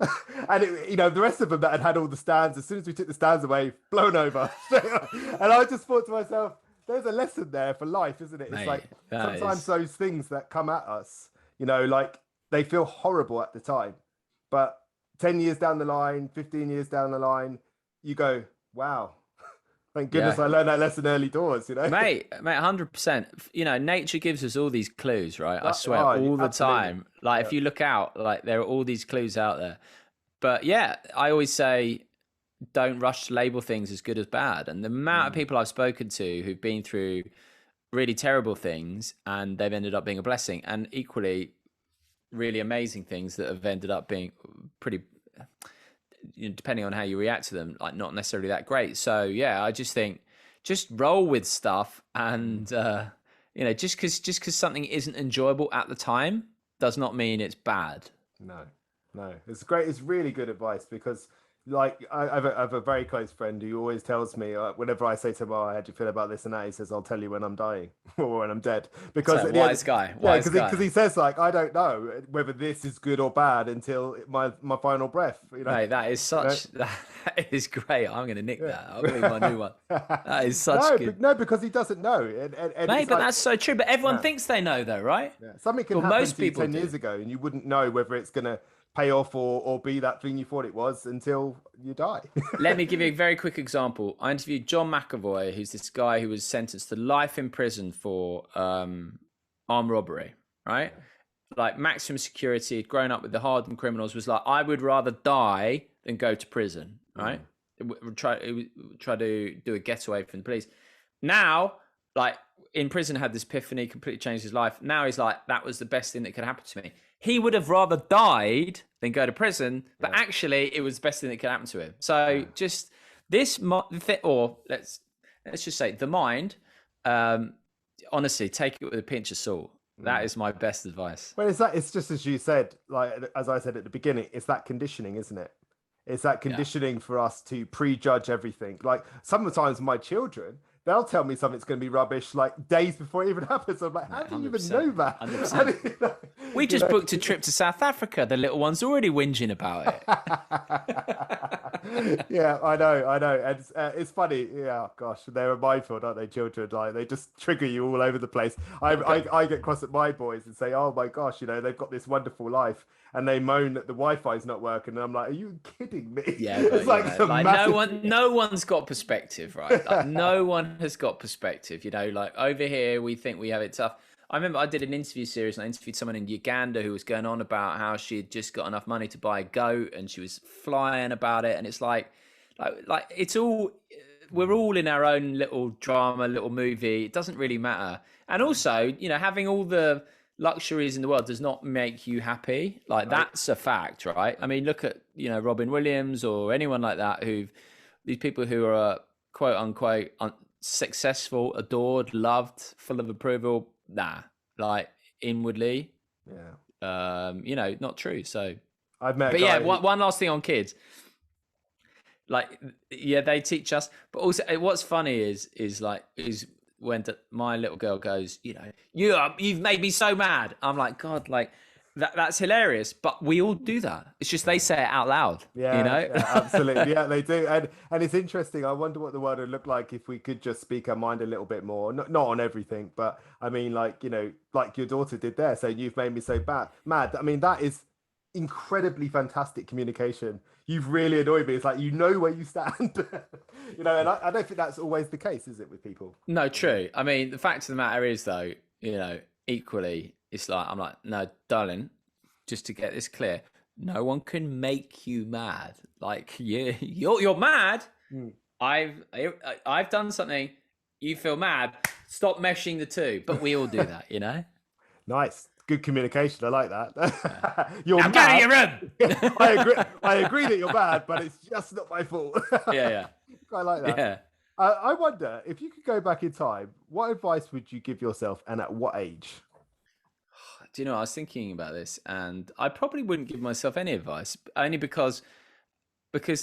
And the rest of them that had had all the stands, as soon as we took the stands away, blown over. And I just thought to myself, there's a lesson there for life, isn't it? It's Mate, like that sometimes is those things that come at us, like they feel horrible at the time, but 10 years down the line, 15 years down the line, you go, wow, thank goodness yeah. I learned that lesson early doors, Mate, 100%. Nature gives us all these clues, right? I swear, all the absolutely. time. Like, Yeah. if you look out, like, there are all these clues out there. But yeah, I always say, don't rush to label things as good as bad. And the amount of people I've spoken to who've been through really terrible things and they've ended up being a blessing, and equally really amazing things that have ended up being pretty, depending on how you react to them, like not necessarily that great. So yeah, I just think just roll with stuff, and just because something isn't enjoyable at the time does not mean it's bad. No, no, it's great. It's really good advice because, like, I have a very close friend who always tells me whenever I say to him, "Oh, how do you feel about this and that?" He says, "I'll tell you when I'm dying or when I'm dead." Because So at the end, wise because guy. he says like, I don't know whether this is good or bad until my final breath. Mate, that is You know? such that is great. I'm going to nick Yeah. that. I'll be my new one. That is such No, good. no, because he doesn't know, and Mate, it's but like, that's so true. But everyone yeah. thinks they know, though, right? Yeah. Something can Well, happen most to you people 10 do. years ago and you wouldn't know whether it's going to pay off or be that thing you thought it was until you die. Let me give you a very quick example. I interviewed John McAvoy, who's this guy who was sentenced to life in prison for armed robbery, right? Like maximum security, had grown up with the hardened criminals, was like, I would rather die than go to prison, right? Try to do a getaway from the police. Now, like in prison, had this epiphany, completely changed his life. Now he's like, that was the best thing that could happen to me. He would have rather died than go to prison, but actually, it was the best thing that could happen to him. So just this, or let's just say the mind. Honestly, take it with a pinch of salt. That is my best advice. Well, it's just as you said, like as I said at the beginning, it's that conditioning, isn't it? It's that Yeah. conditioning for us to prejudge everything. Like sometimes my children, they'll tell me something's going to be rubbish like days before it even happens. I'm like, how do you even know that? 100%. How do you know? We just booked a trip to South Africa. The little one's already whinging about it. Yeah, I know. And it's funny. Yeah, gosh, they're mindful, aren't they, children? Like they just trigger you all over the place. I get cross at my boys and say, "Oh my gosh, they've got this wonderful life," and they moan that the Wi-Fi's not working. And I'm like, "Are you kidding me?" Yeah, but It's like like some massive... no one's got perspective, right? Like no one has got perspective. Like over here, we think we have it tough. I remember I did an interview series and I interviewed someone in Uganda who was going on about how she had just got enough money to buy a goat and she was flying about it. And it's like it's all, we're all in our own little drama, little movie. It doesn't really matter. And also, having all the luxuries in the world does not make you happy. Like that's a fact, right? I mean, look at, Robin Williams or anyone like that these people who are quote unquote successful, adored, loved, full of approval. Nah, like inwardly, not true. So, I've met a but guy yeah, one last thing on kids. Like, yeah, they teach us, but also what's funny is when my little girl goes, you've made me so mad. I'm like, God, like that's hilarious. But we all do that. It's just they say it out loud. Yeah, absolutely. Yeah, they do. And it's interesting. I wonder what the world would look like if we could just speak our mind a little bit more. Not on everything, but I mean, like, like your daughter did there. So you've made me so mad. I mean, that is incredibly fantastic communication. You've really annoyed me. It's like, where you stand. And I don't think that's always the case, is it, with people? No, true. I mean, the fact of the matter is, though, equally, it's like, I'm like, no, darling, just to get this clear, no one can make you mad. Like you're mad. I've done something. You feel mad. Stop meshing the two. But we all do that, Nice, good communication. I like that. Yeah. You're now mad. go to your room. I agree. I agree that you're mad, but it's just not my fault. Yeah. I like that. Yeah. I wonder if you could go back in time, what advice would you give yourself, and at what age? Do you know, I was thinking about this, and I probably wouldn't give myself any advice, only because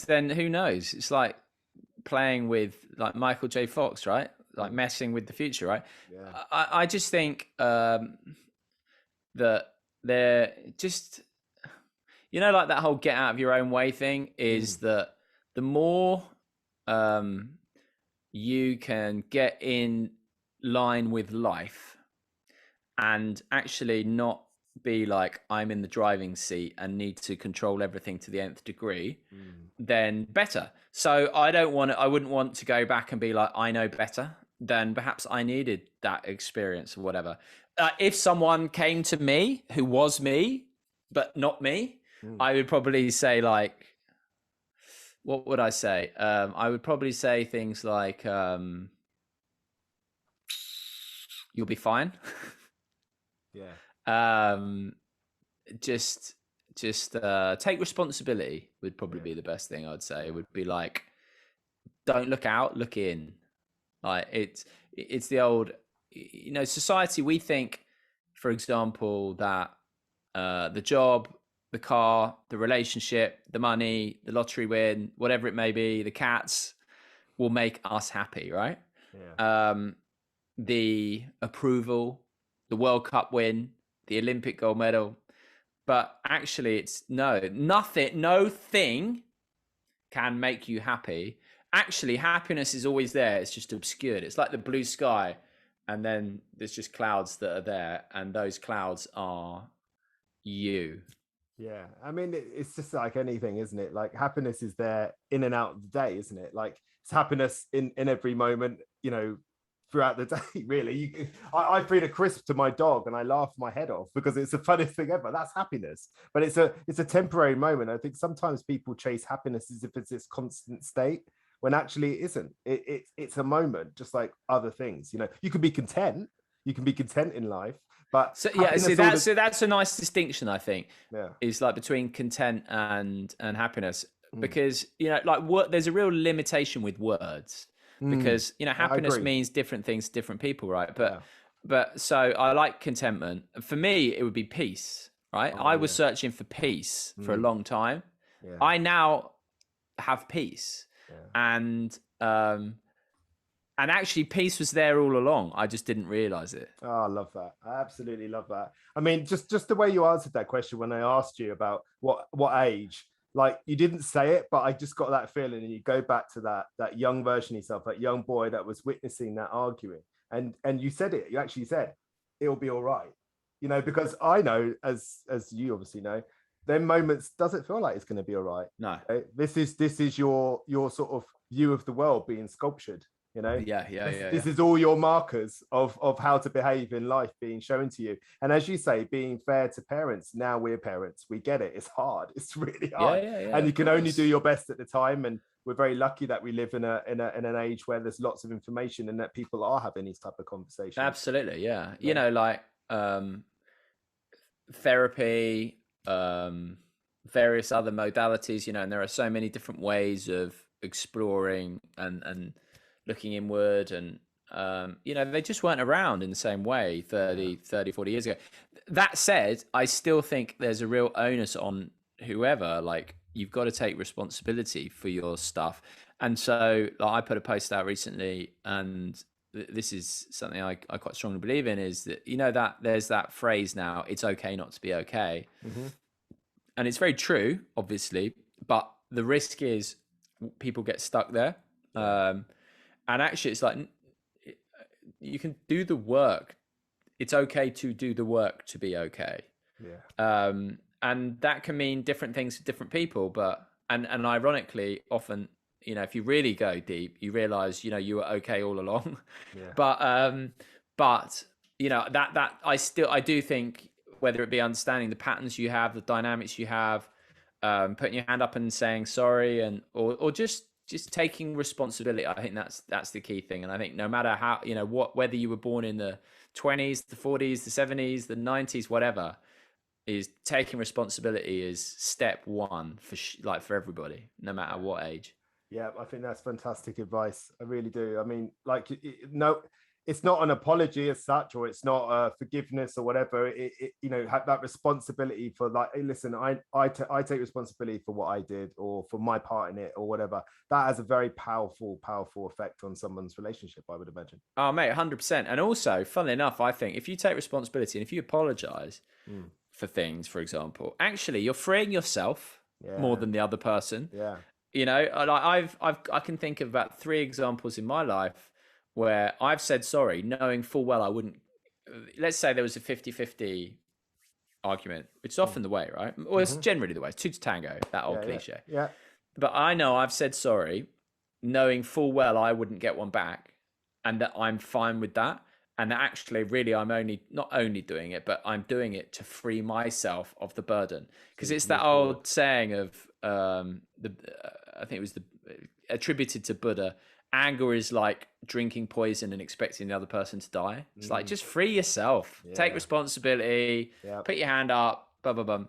then who knows? It's like playing with like Michael J. Fox, right? Like Mm. messing with the future, right? Yeah. I just think that they're just, like that whole get out of your own way thing is Mm. that the more um, you can get in line with life and actually not be like, I'm in the driving seat and need to control everything to the nth degree, Mm. then better. So I wouldn't want to go back and be like, I know better. Then perhaps I needed that experience or whatever. If someone came to me who was me, but not me, Mm. I would probably say like, what would I say? I would probably say things like, you'll be fine. Yeah. um, just take responsibility would probably Yeah. be the best thing I'd say. It Yeah. would be like, don't look out, look in. Like it's the old, society. We think, for example, that the job, the car, the relationship, the money, the lottery win, whatever it may be, the cats will make us happy, right? Yeah. The approval, the World Cup win, the Olympic gold medal. But actually, it's nothing, no thing can make you happy. Actually, happiness is always there. It's just obscured. It's like the blue sky, and then there's just clouds that are there, and those clouds are you. Yeah, I mean, it's just like anything, isn't it? Like happiness is there in and out of the day, isn't it? Like it's happiness in every moment, throughout the day. Really, I feed a crisp to my dog and I laugh my head off because it's the funniest thing ever. That's happiness, but it's a temporary moment. I think sometimes people chase happiness as if it's this constant state when actually it isn't. It's a moment, just like other things. You can be content. You can be content in life, but So yeah, happiness all the that's a nice distinction, I think, yeah. is like between content and happiness, Mm. because like there's a real limitation with words, Mm. because I happiness agree. means different things to different people, right? Yeah. But so I like contentment. For me, it would be peace, right? Oh I was yeah. searching for peace for a Mm. long time. Yeah. I now have peace, Yeah. and actually peace was there all along. I just didn't realize it. Oh, I love that. I absolutely love that. I mean, just the way you answered that question when I asked you about what age, like you didn't say it, but I just got that feeling, and you go back to that young version of yourself, that young boy that was witnessing that arguing, and you said it. You actually said it'll be all right, because I know, as you obviously know, then moments doesn't feel like it's going to be all right. No. This is your sort of view of the world being sculptured. Yeah, yeah, yeah, This yeah. is all your markers of how to behave in life being shown to you. And as you say, being fair to parents, now we're parents, we get it. It's hard. It's really Yeah, hard, yeah, yeah, and you of can only do course. your best at the time. And we're very lucky that we live in an age where there's lots of information and that people are having these type of conversations. Absolutely, yeah. You know? Like therapy, various other modalities, and there are so many different ways of exploring and looking inward, and they just weren't around in the same way Yeah. 40 years ago. That said, I still think there's a real onus on whoever, like, you've got to take responsibility for your stuff. And so, like, I put a post out recently, and this is something I quite strongly believe in, is that that there's that phrase now, it's okay not to be okay. Mm-hmm. And it's very true, obviously, but the risk is people get stuck there. Yeah. And actually, it's like, you can do the work. It's okay to do the work to be okay. Yeah. And that can mean different things to different people. But and ironically, often, if you really go deep, you realize, you were okay all along. Yeah. But that I do think, whether it be understanding the patterns you have, the dynamics you have, putting your hand up and saying sorry, and or just taking responsibility. I think that's the key thing. And I think no matter how, whether you were born in the 20s, the 40s, the 70s, the 90s, whatever, is taking responsibility is step one for everybody, no matter what age. Yeah, I think that's fantastic advice. I really do. I mean, like, no, it's not an apology as such, or it's not a forgiveness or whatever. You know, have that responsibility for like, hey, listen, I take responsibility for what I did or for my part in it or whatever. That has a very powerful effect on someone's relationship, I would imagine. Oh, mate, 100%. And also, funnily enough, I think if you take responsibility and if you apologize for things, for example, actually you're freeing yourself more than the other person. Yeah. You know, I can think of about 3 examples in my life where I've said sorry, knowing full well I wouldn't. Let's say there was a 50-50 argument, which is often the way, right? Well, it's generally the way. It's 2 to tango, that old cliche. Yeah. But I know I've said sorry, knowing full well I wouldn't get one back, and that I'm fine with that. And that actually, really, I'm not only doing it, but I'm doing it to free myself of the burden. Because it's that old saying of I think it was attributed to Buddha. Anger is like drinking poison and expecting the other person to die. It's like, just free yourself, take responsibility, put your hand up, blah, blah, blah.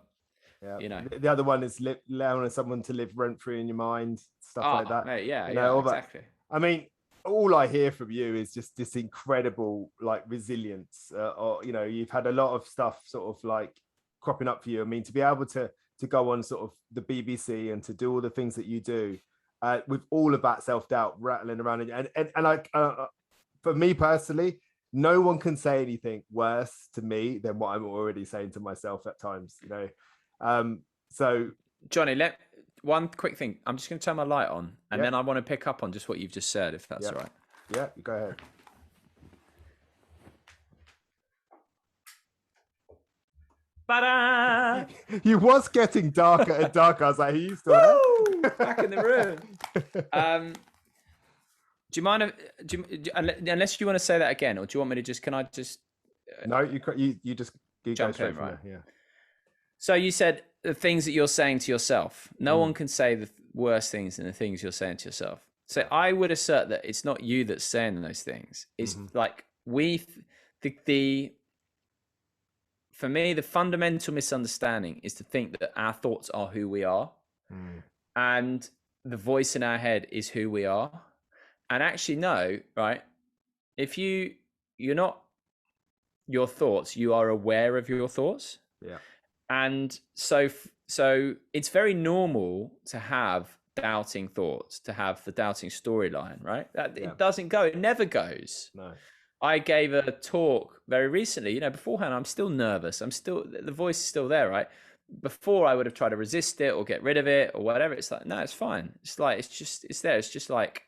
Yeah. You know, the other one is allowing someone to live rent free in your mind, stuff like that. Mate, yeah, you know, exactly. I mean, all I hear from you is just this incredible like resilience. Or you know, you've had a lot of stuff sort of like cropping up for you. I mean, to be able to go on sort of the BBC and to do all the things that you do. With all of that self-doubt rattling around, and like for me personally, no one can say anything worse to me than what I'm already saying to myself at times, you know. So Johnny, one quick thing. I'm just going to turn my light on, and then I want to pick up on just what you've just said, if that's all right. Yeah, you go ahead. Ta-da! You was getting darker and darker. I was like, "He's still there?" Back in the room. Do you mind? Unless you want to say that again, or do you want me to just? Can I just? No, you just jump in, right? Yeah. So you said the things that you're saying to yourself. No one can say the worst things than the things you're saying to yourself. So I would assert that it's not you that's saying those things. It's like for me, the fundamental misunderstanding is to think that our thoughts are who we are, and the voice in our head is who we are. And actually, no, right? If you're not your thoughts, you are aware of your thoughts. Yeah. And so it's very normal to have doubting thoughts, to have the doubting storyline, right? It doesn't go. It never goes. No. I gave a talk very recently, you know, beforehand, I'm still nervous. The voice is still there, right? Before I would have tried to resist it or get rid of it or whatever. It's like, no, it's fine. It's like, it's there. It's just like,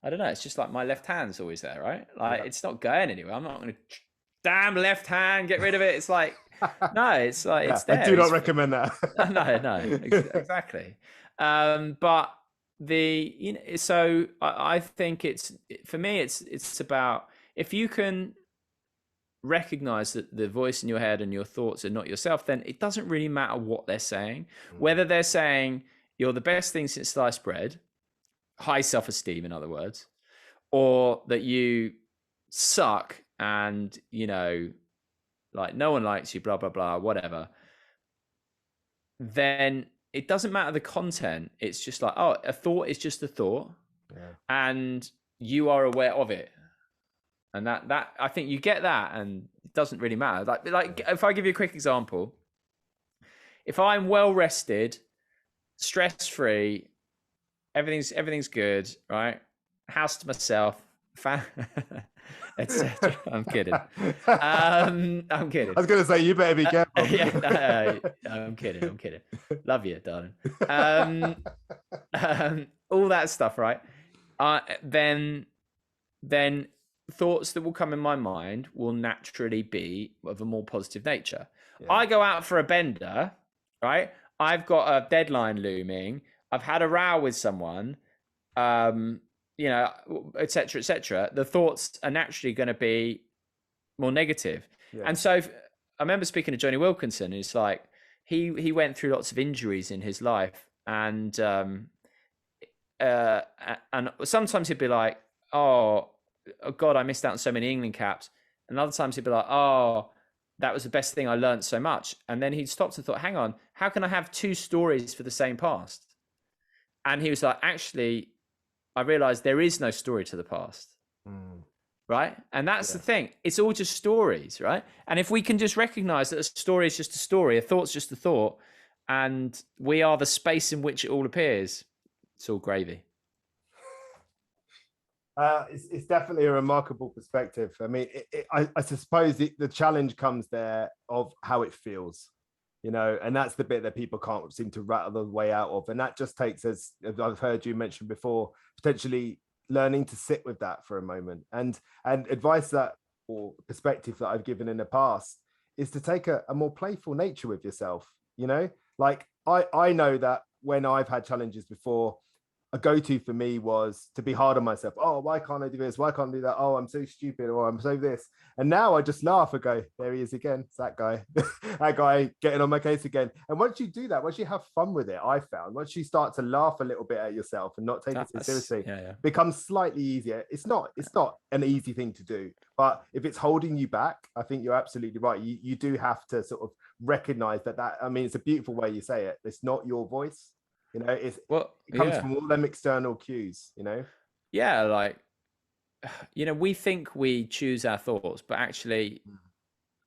I don't know. It's just like my left hand's always there, right? Like it's not going anywhere. I'm not going to, damn left hand, get rid of it. It's like, no, it's like, it's there. I do not recommend that. No, exactly. But so I think for me, it's about, if you can recognize that the voice in your head and your thoughts are not yourself, then it doesn't really matter what they're saying. Whether they're saying you're the best thing since sliced bread, high self-esteem, in other words, or that you suck and, you know, like no one likes you, blah, blah, blah, whatever, then it doesn't matter the content. It's just like, oh, a thought is just a thought, and you are aware of it. And that I think you get that, and it doesn't really matter. Like if I give you a quick example, if I'm well rested, stress free, everything's good, right? House to myself, etc. I'm kidding. I'm kidding. I was going to say, you better be careful. I'm kidding. Love you, darling. All that stuff, right? Then thoughts that will come in my mind will naturally be of a more positive nature. I go out for a bender, right? I've got a deadline looming. I've had a row with someone, you know, et cetera. The thoughts are naturally going to be more negative. And so I remember speaking to Johnny Wilkinson, who's like, he went through lots of injuries in his life. And sometimes he'd be like, oh God, I missed out on so many England caps. And other times he'd be like, oh, that was the best thing. I learned so much. And then he stopped and thought, hang on, how can I have 2 stories for the same past? And he was like, actually, I realized there is no story to the past. right? And that's the Yeah. thing. It's all just stories, right? And if we can just recognize that a story is just a story, a thought's just a thought, and we are the space in which it all appears, it's all gravy. It's definitely a remarkable perspective. I mean, I suppose the challenge comes there of how it feels, and that's the bit that people can't seem to rattle the way out of. And that just takes, as I've heard you mention before, potentially learning to sit with that for a moment. And advice that, or perspective that I've given in the past, is to take a more playful nature with yourself. Like I know that when I've had challenges before, a go-to for me was to be hard on myself. Oh, why can't I do this? Why can't I do that? Oh, I'm so stupid, or I'm so this. And now I just laugh and go, there he is again. It's that guy. That guy getting on my case again. And once you do that, once you have fun with it, I found once you start to laugh a little bit at yourself and not take it so seriously, Yeah. becomes slightly easier. It's not an easy thing to do, but if it's holding you back, I think you're absolutely right. You do have to sort of recognize that. I mean, it's a beautiful way you say it. It's not your voice. It comes from all them external cues. Yeah, like, we think we choose our thoughts, but actually,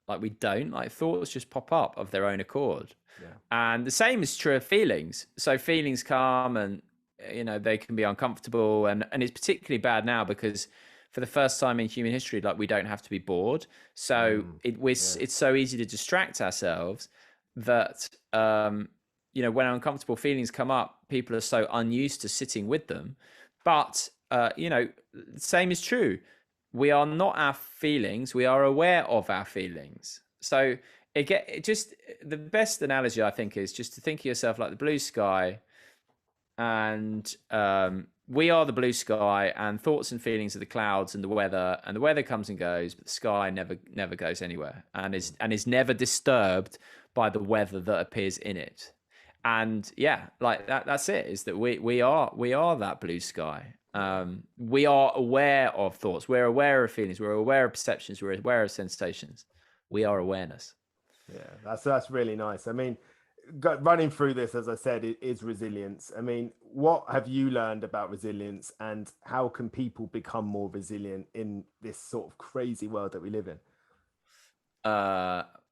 like, we don't. Like, thoughts just pop up of their own accord. Yeah. And the same is true of feelings. So feelings come, and they can be uncomfortable, and it's particularly bad now because for the first time in human history, like, we don't have to be bored. So it's so easy to distract ourselves that when uncomfortable feelings come up, people are so unused to sitting with them. But same is true. We are not our feelings. We are aware of our feelings. So the best analogy, I think, is just to think of yourself like the blue sky, and we are the blue sky, and thoughts and feelings are the clouds and the weather comes and goes, but the sky never goes anywhere, and is never disturbed by the weather that appears in it. And yeah, like that's it, is that we are that blue sky. We are aware of thoughts, we're aware of feelings, we're aware of perceptions, we're aware of sensations. We are awareness. Yeah, that's really nice. I mean, running through this, as I said, it is resilience. I mean, what have you learned about resilience, and how can people become more resilient in this sort of crazy world that we live in?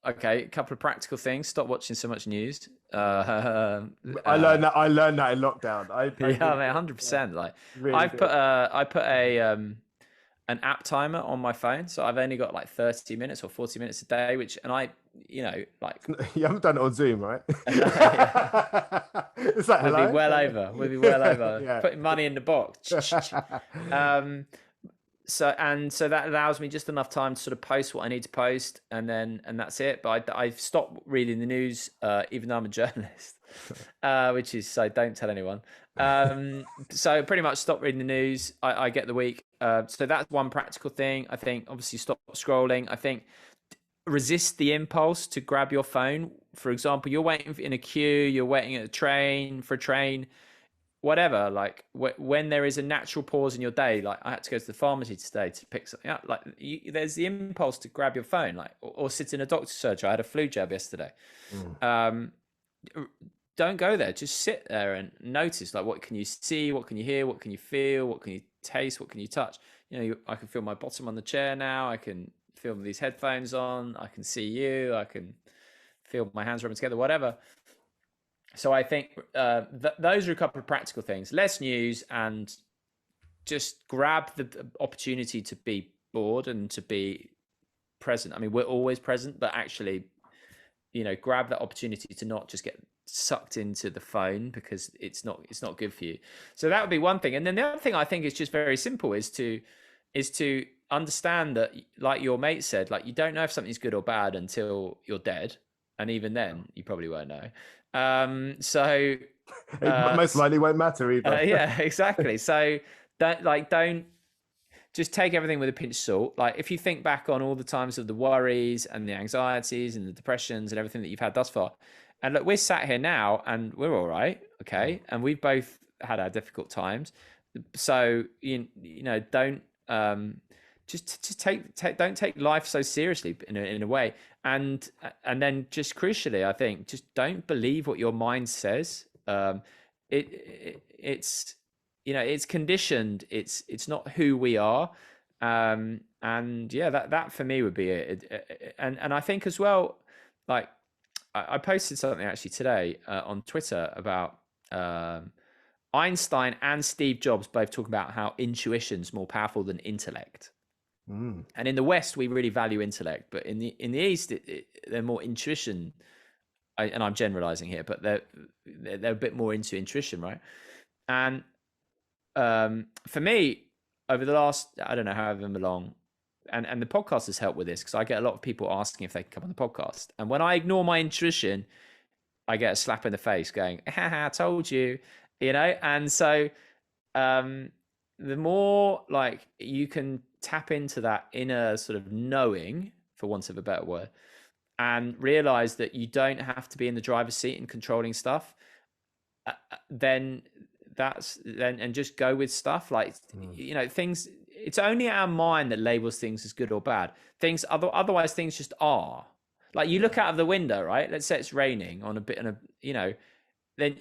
Okay, a couple of practical things. Stop watching so much news. I learned that. I learned that in lockdown. I Yeah, mate, 100%. Like, really I put a an app timer on my phone, so I've only got like 30 minutes or 40 minutes a day, like, you haven't done it on Zoom, right? It's like, we'll be well over. We'll be well over. Yeah. Putting money in the box. So that allows me just enough time to sort of post what I need to post, and that's it. But I've stopped reading the news, even though I'm a journalist, which is, so don't tell anyone. So pretty much stop reading the news. I get the week. So that's one practical thing. I think obviously stop scrolling. I think resist the impulse to grab your phone. For example, you're waiting in a queue, you're waiting at for a train, whatever. Like, when there is a natural pause in your day, like I had to go to the pharmacy today to pick something up, like there's the impulse to grab your phone, like, or sit in a doctor's surgery. I had a flu jab yesterday. Don't go there. Just sit there and notice, like, what can you see, what can you hear, what can you feel, what can you taste, what can you touch. I can feel my bottom on the chair now. I can feel these headphones on. I can see you. I can feel my hands rubbing together, whatever. So I think those are a couple of practical things. Less news, and just grab the opportunity to be bored and to be present. I mean, we're always present, but actually, grab that opportunity to not just get sucked into the phone, because it's not good for you. So that would be one thing. And then the other thing I think is just very simple, is to understand that, like your mate said, like, you don't know if something's good or bad until you're dead, and even then you probably won't know. So it most likely won't matter either. Yeah, exactly. So don't just take everything with a pinch of salt. Like, if you think back on all the times of the worries and the anxieties and the depressions and everything that you've had thus far, and look, we're sat here now and we're all right, okay, and we've both had our difficult times. So don't don't take life so seriously in a way, and then just crucially, I think, just don't believe what your mind says. It's conditioned. It's not who we are. And yeah, that for me would be it. And I think as well, like I posted something actually today on Twitter about Einstein and Steve Jobs both talking about how intuition's more powerful than intellect. Mm. And in the West, we really value intellect, but in the East, they're more intuition. And I'm generalizing here, but they're a bit more into intuition, right? And for me, over the last, I don't know, however long, and the podcast has helped with this because I get a lot of people asking if they can come on the podcast. And when I ignore my intuition, I get a slap in the face going, haha, I told you, And so um, the more like you can tap into that inner sort of knowing, for want of a better word, and realize that you don't have to be in the driver's seat and controlling stuff, then and just go with stuff like things. It's only our mind that labels things as good or bad. Things otherwise things just are. Like you look out of the window, right? Let's say it's raining on a bit, then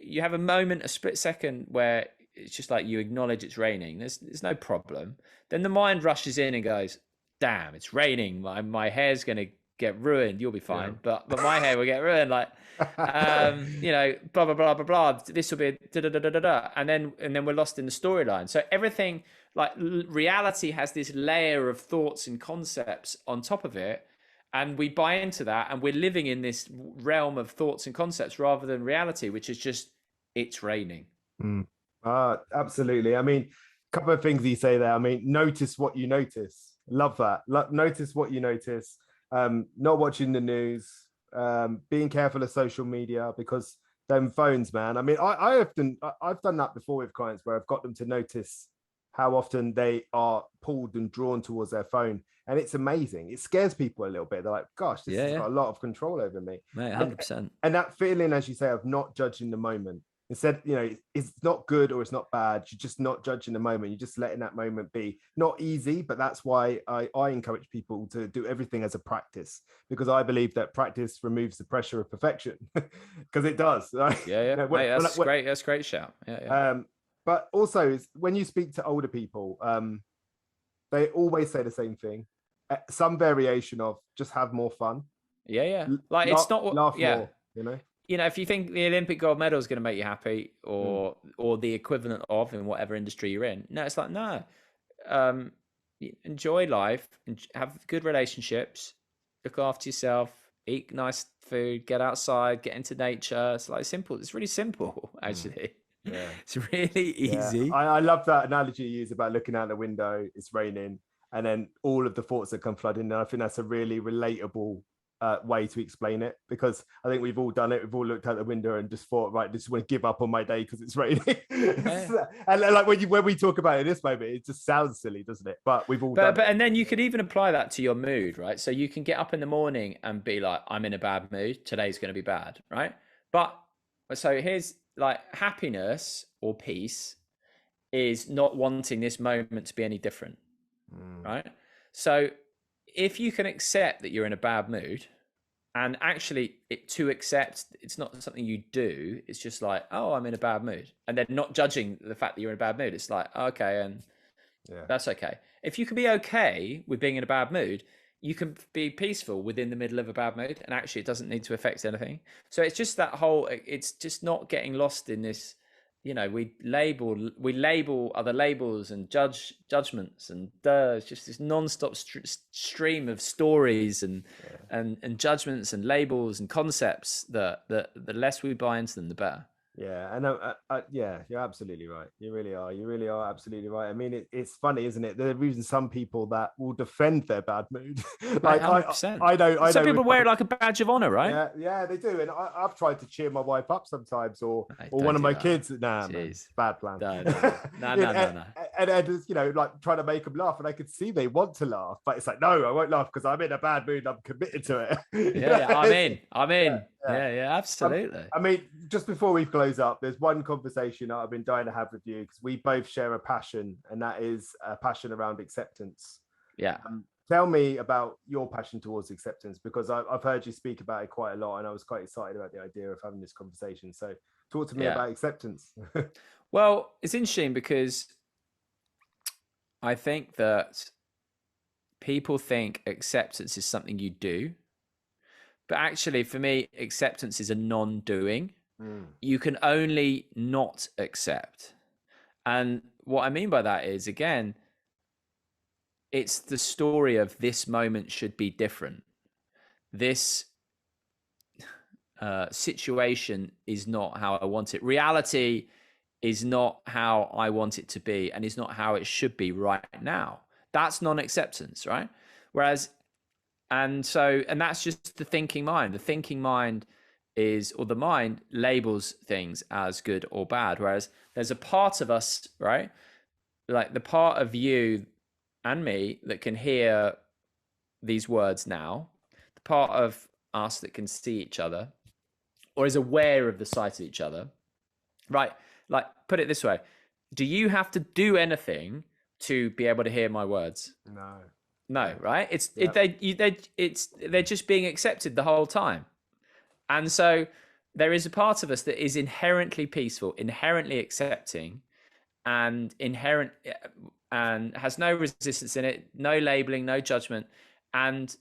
you have a moment, a split second where it's just like you acknowledge it's raining. There's no problem. Then the mind rushes in and goes, "Damn, it's raining. My hair's gonna get ruined. You'll be fine, but my hair will get ruined." Like, blah blah blah blah blah. This will be da da da da da da, and then we're lost in the storyline. So everything, like reality, has this layer of thoughts and concepts on top of it, and we buy into that, and we're living in this realm of thoughts and concepts rather than reality, which is just it's raining. Mm. Absolutely. I mean, a couple of things you say there. I mean, notice what you notice. Love that. Notice what you notice. Not watching the news, being careful of social media because them phones, man. I mean, I've done that before with clients where I've got them to notice how often they are pulled and drawn towards their phone. And it's amazing. It scares people a little bit. They're like, gosh, this has got a lot of control over me. Mate, 100%. And that feeling, as you say, of not judging the moment. Instead, it's not good or it's not bad. You're just not judging the moment. You're just letting that moment be. Not easy, but that's why I encourage people to do everything as a practice, because I believe that practice removes the pressure of perfection, because it does. Right? Yeah. Mate, that's great. That's a great shout. Yeah. But also, when you speak to older people, they always say the same thing. Some variation of just have more fun. Yeah. Like it's not laugh more, if you think the Olympic gold medal is going to make you happy or the equivalent of in whatever industry you're in, no, it's like, no, enjoy life and have good relationships, look after yourself, eat nice food, get outside, get into nature. It's like simple. It's really simple, actually. Yeah. It's really easy. Yeah. I love that analogy you use about looking out the window, it's raining, and then all of the thoughts that come flooding. And I think that's a really relatable way to explain it, because I think we've all done it. We've all looked out the window and just thought, right, just want to give up on my day because it's raining. And like when we talk about it in this moment, it just sounds silly, doesn't it? But we've all done it. And then you could even apply that to your mood, right? So you can get up in the morning and be like, I'm in a bad mood. Today's going to be bad, right? But so here's like happiness or peace is not wanting this moment to be any different, right? So if you can accept that you're in a bad mood, and actually to accept it's not something you do, it's just like, oh, I'm in a bad mood, and then not judging the fact that you're in a bad mood, it's like, okay, and that's okay. If you can be okay with being in a bad mood, you can be peaceful within the middle of a bad mood, and actually it doesn't need to affect anything. So it's just that whole, it's just not getting lost in this, we label other labels and judgments, and it's just this non-stop stream of stories and judgments and labels and concepts that the less we buy into them, the better. Yeah, and you're absolutely right. You really are absolutely right. I mean, it's funny, isn't it? There are even some people that will defend their bad mood. Like 100%. I know some people wear it like a badge of honor, right? Yeah, they do. And I've tried to cheer my wife up sometimes, or one of my kids. Nah, man, bad plan. No. And like trying to make them laugh, and I could see they want to laugh, but it's like, no, I won't laugh because I'm in a bad mood. I'm committed to it. I'm in. Yeah, absolutely. I mean, just before we close up, there's one conversation that I've been dying to have with you, because we both share a passion, and that is a passion around acceptance. Yeah. Tell me about your passion towards acceptance, because I've heard you speak about it quite a lot, and I was quite excited about the idea of having this conversation. So talk to me about acceptance. Well, it's interesting because I think that people think acceptance is something you do, but actually, for me, acceptance is a non-doing. Mm. You can only not accept. And what I mean by that is, again, it's the story of this moment should be different. This situation is not how I want it. Reality is not how I want it to be, and is not how it should be right now. That's non-acceptance, right? Whereas, and that's just the thinking mind. The thinking mind is, or the mind labels things as good or bad. Whereas there's a part of us, right? Like the part of you and me that can hear these words now, the part of us that can see each other or is aware of the sight of each other, right? Like, put it this way: do you have to do anything to be able to hear my words? No. No, right? Yeah. They're just being accepted the whole time, and so there is a part of us that is inherently peaceful, inherently accepting, and inherent and has no resistance in it, no labeling, no judgment, and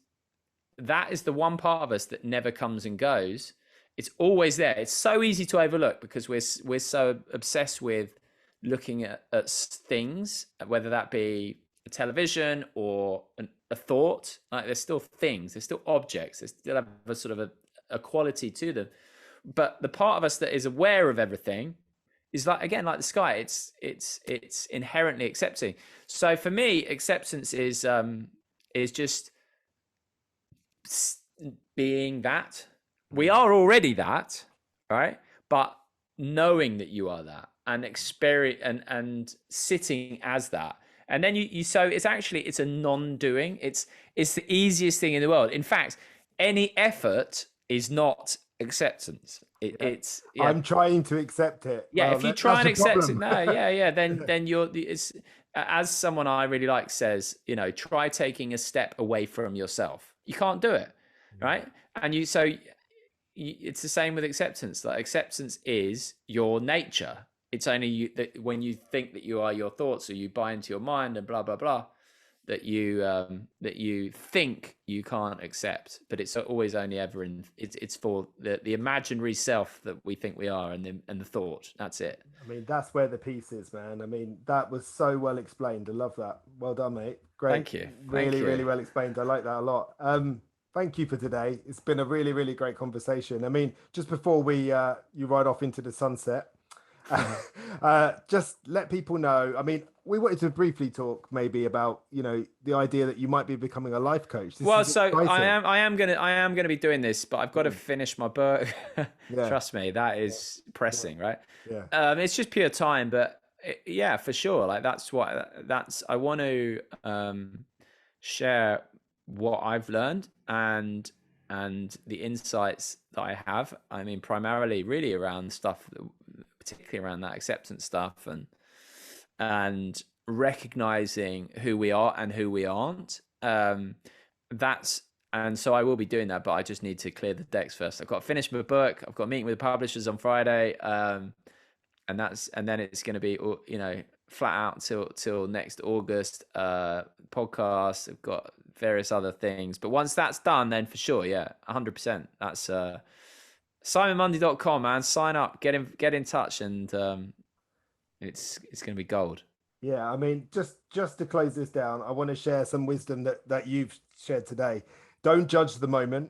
that is the one part of us that never comes and goes. It's always there. It's so easy to overlook because we're so obsessed with looking at things, whether that be a television or a thought. Like, they're still things, they're still objects, they still have a sort of a quality to them. But the part of us that is aware of everything is, like, again, like the sky. It's inherently accepting. So for me, acceptance is just being that. We are already that, right? But knowing that you are that, and experience and sitting as that, and then you so it's a non-doing. It's the easiest thing in the world. In fact, any effort is not acceptance. It's I'm trying to accept it. Yeah, Well, if you try and accept problem. it, no, then you're. It's, as someone I really like says, try taking a step away from yourself. You can't do it, right? And it's the same with acceptance. Like, acceptance is your nature. It's only you that when you think that you are your thoughts, or you buy into your mind and blah blah blah, that you think you can't accept. But it's always only ever in it's for the imaginary self that we think we are, and the thought. That's it. I mean, that's where the piece is, man. I mean, that was so well explained. I love that. Well done, mate. Great. Thank you. Really well explained. I like that a lot. Thank you for today. It's been a really great conversation. I mean, just before we you ride off into the sunset, just let people know. I mean, we wanted to briefly talk maybe about the idea that you might be becoming a life coach. Well, so I am gonna be doing this, but I've got to finish my book. Trust me, that is pressing, right? Yeah. It's just pure time, but yeah, for sure. Like, I want to share what I've learned and the insights that I have. I mean, primarily really around stuff, particularly around that acceptance stuff, and recognizing who we are and who we aren't. And so I will be doing that, but I just need to clear the decks first. I've got to finish my book. I've got a meeting with the publishers on Friday. And then it's going to be, flat out till next August. Podcast. I've got various other things, but once that's done, then for sure, 100%. That's simonmundie.com, man. Sign up, get in touch, and it's going to be gold. Yeah, I mean, just to close this down, I want to share some wisdom that you've shared today. Don't judge the moment.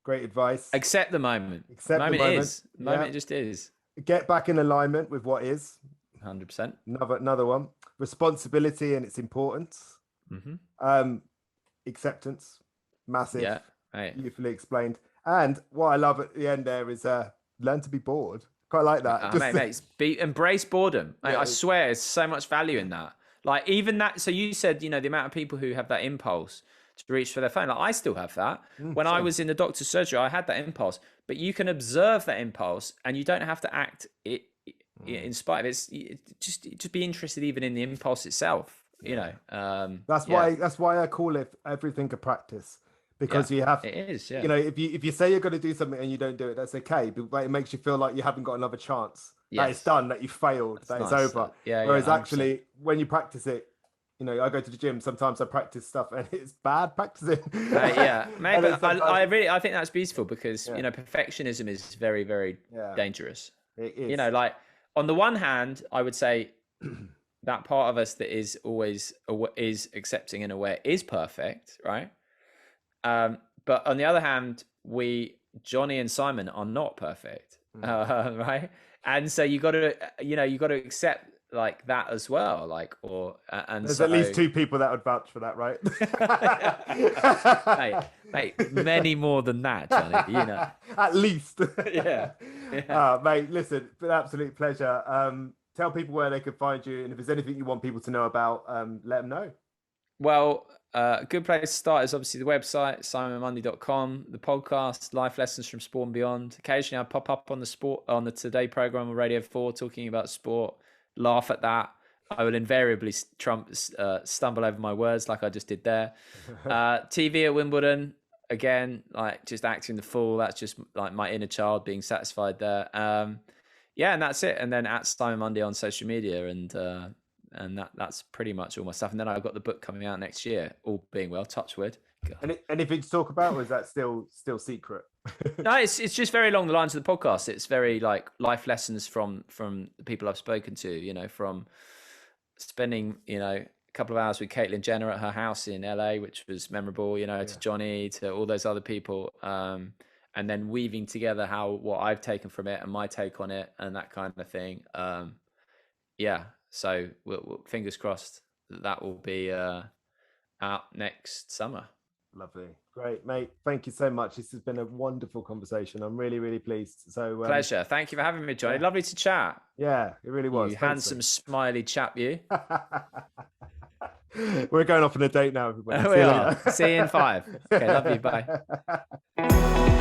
Great advice. Accept the moment. Accept the moment. The moment just is. Get back in alignment with what is. 100%. Another one. Responsibility and its importance. Mm-hmm. Acceptance. Massive. Yeah. Right. Beautifully explained. And what I love at the end there is learn to be bored. Quite like that. Embrace boredom. Yeah. I swear, there's so much value in that. Like, even that. So you said, the amount of people who have that impulse to reach for their phone. Like, I still have that. When I was in the doctor's surgery, I had that impulse. But you can observe that impulse, and you don't have to act it in spite of it. Just be interested even in the impulse itself. That's why I call it everything a practice. Because you have, it is, if you say you're going to do something and you don't do it, that's okay. But it makes you feel like you haven't got another chance. That it's done, that you failed, it's over. Whereas actually, when you practice it, I go to the gym. Sometimes I practice stuff and it's bad practicing. Yeah, maybe sometimes... I think that's beautiful because perfectionism is very, very dangerous. It is. Like on the one hand, I would say that part of us that is always accepting and aware is perfect, right? But on the other hand, Johnny and Simon are not perfect, right? And so you got to accept like that as well, like and there's so, at least 2 people that would vouch for that, right? mate, many more than that, Johnny. At least. Yeah. Mate, listen, it's been an absolute pleasure. Tell people where they can find you, and if there's anything you want people to know about, let them know. Well, a good place to start is obviously the website, simonmundie.com, the podcast, Life Lessons from Sport and Beyond. Occasionally I pop up on the Today program on Radio 4 talking about sport, laugh at that. I will invariably stumble over my words like I just did there. TV at Wimbledon, again, like just acting the fool. That's just like my inner child being satisfied there. And that's it. And then at Simon Mundie on social media, and that's pretty much all my stuff. And then I've got the book coming out next year, all being well, touch wood. Anything to talk about, or is that still secret? No, it's just very along the lines of the podcast. It's very like life lessons from the people I've spoken to, from spending, a couple of hours with Caitlyn Jenner at her house in LA, which was memorable, to Johnny, to all those other people. And then weaving together what I've taken from it and my take on it and that kind of thing. So we'll fingers crossed that will be out next summer. Lovely. Great, mate. Thank you so much. This has been a wonderful conversation. I'm really, really pleased. So pleasure. Thank you for having me, Johnny. Lovely to chat. Yeah, it really was. You handsome, smiley chap, you. We're going off on a date now, everybody. We are. See you in 5. Okay, love you. Bye.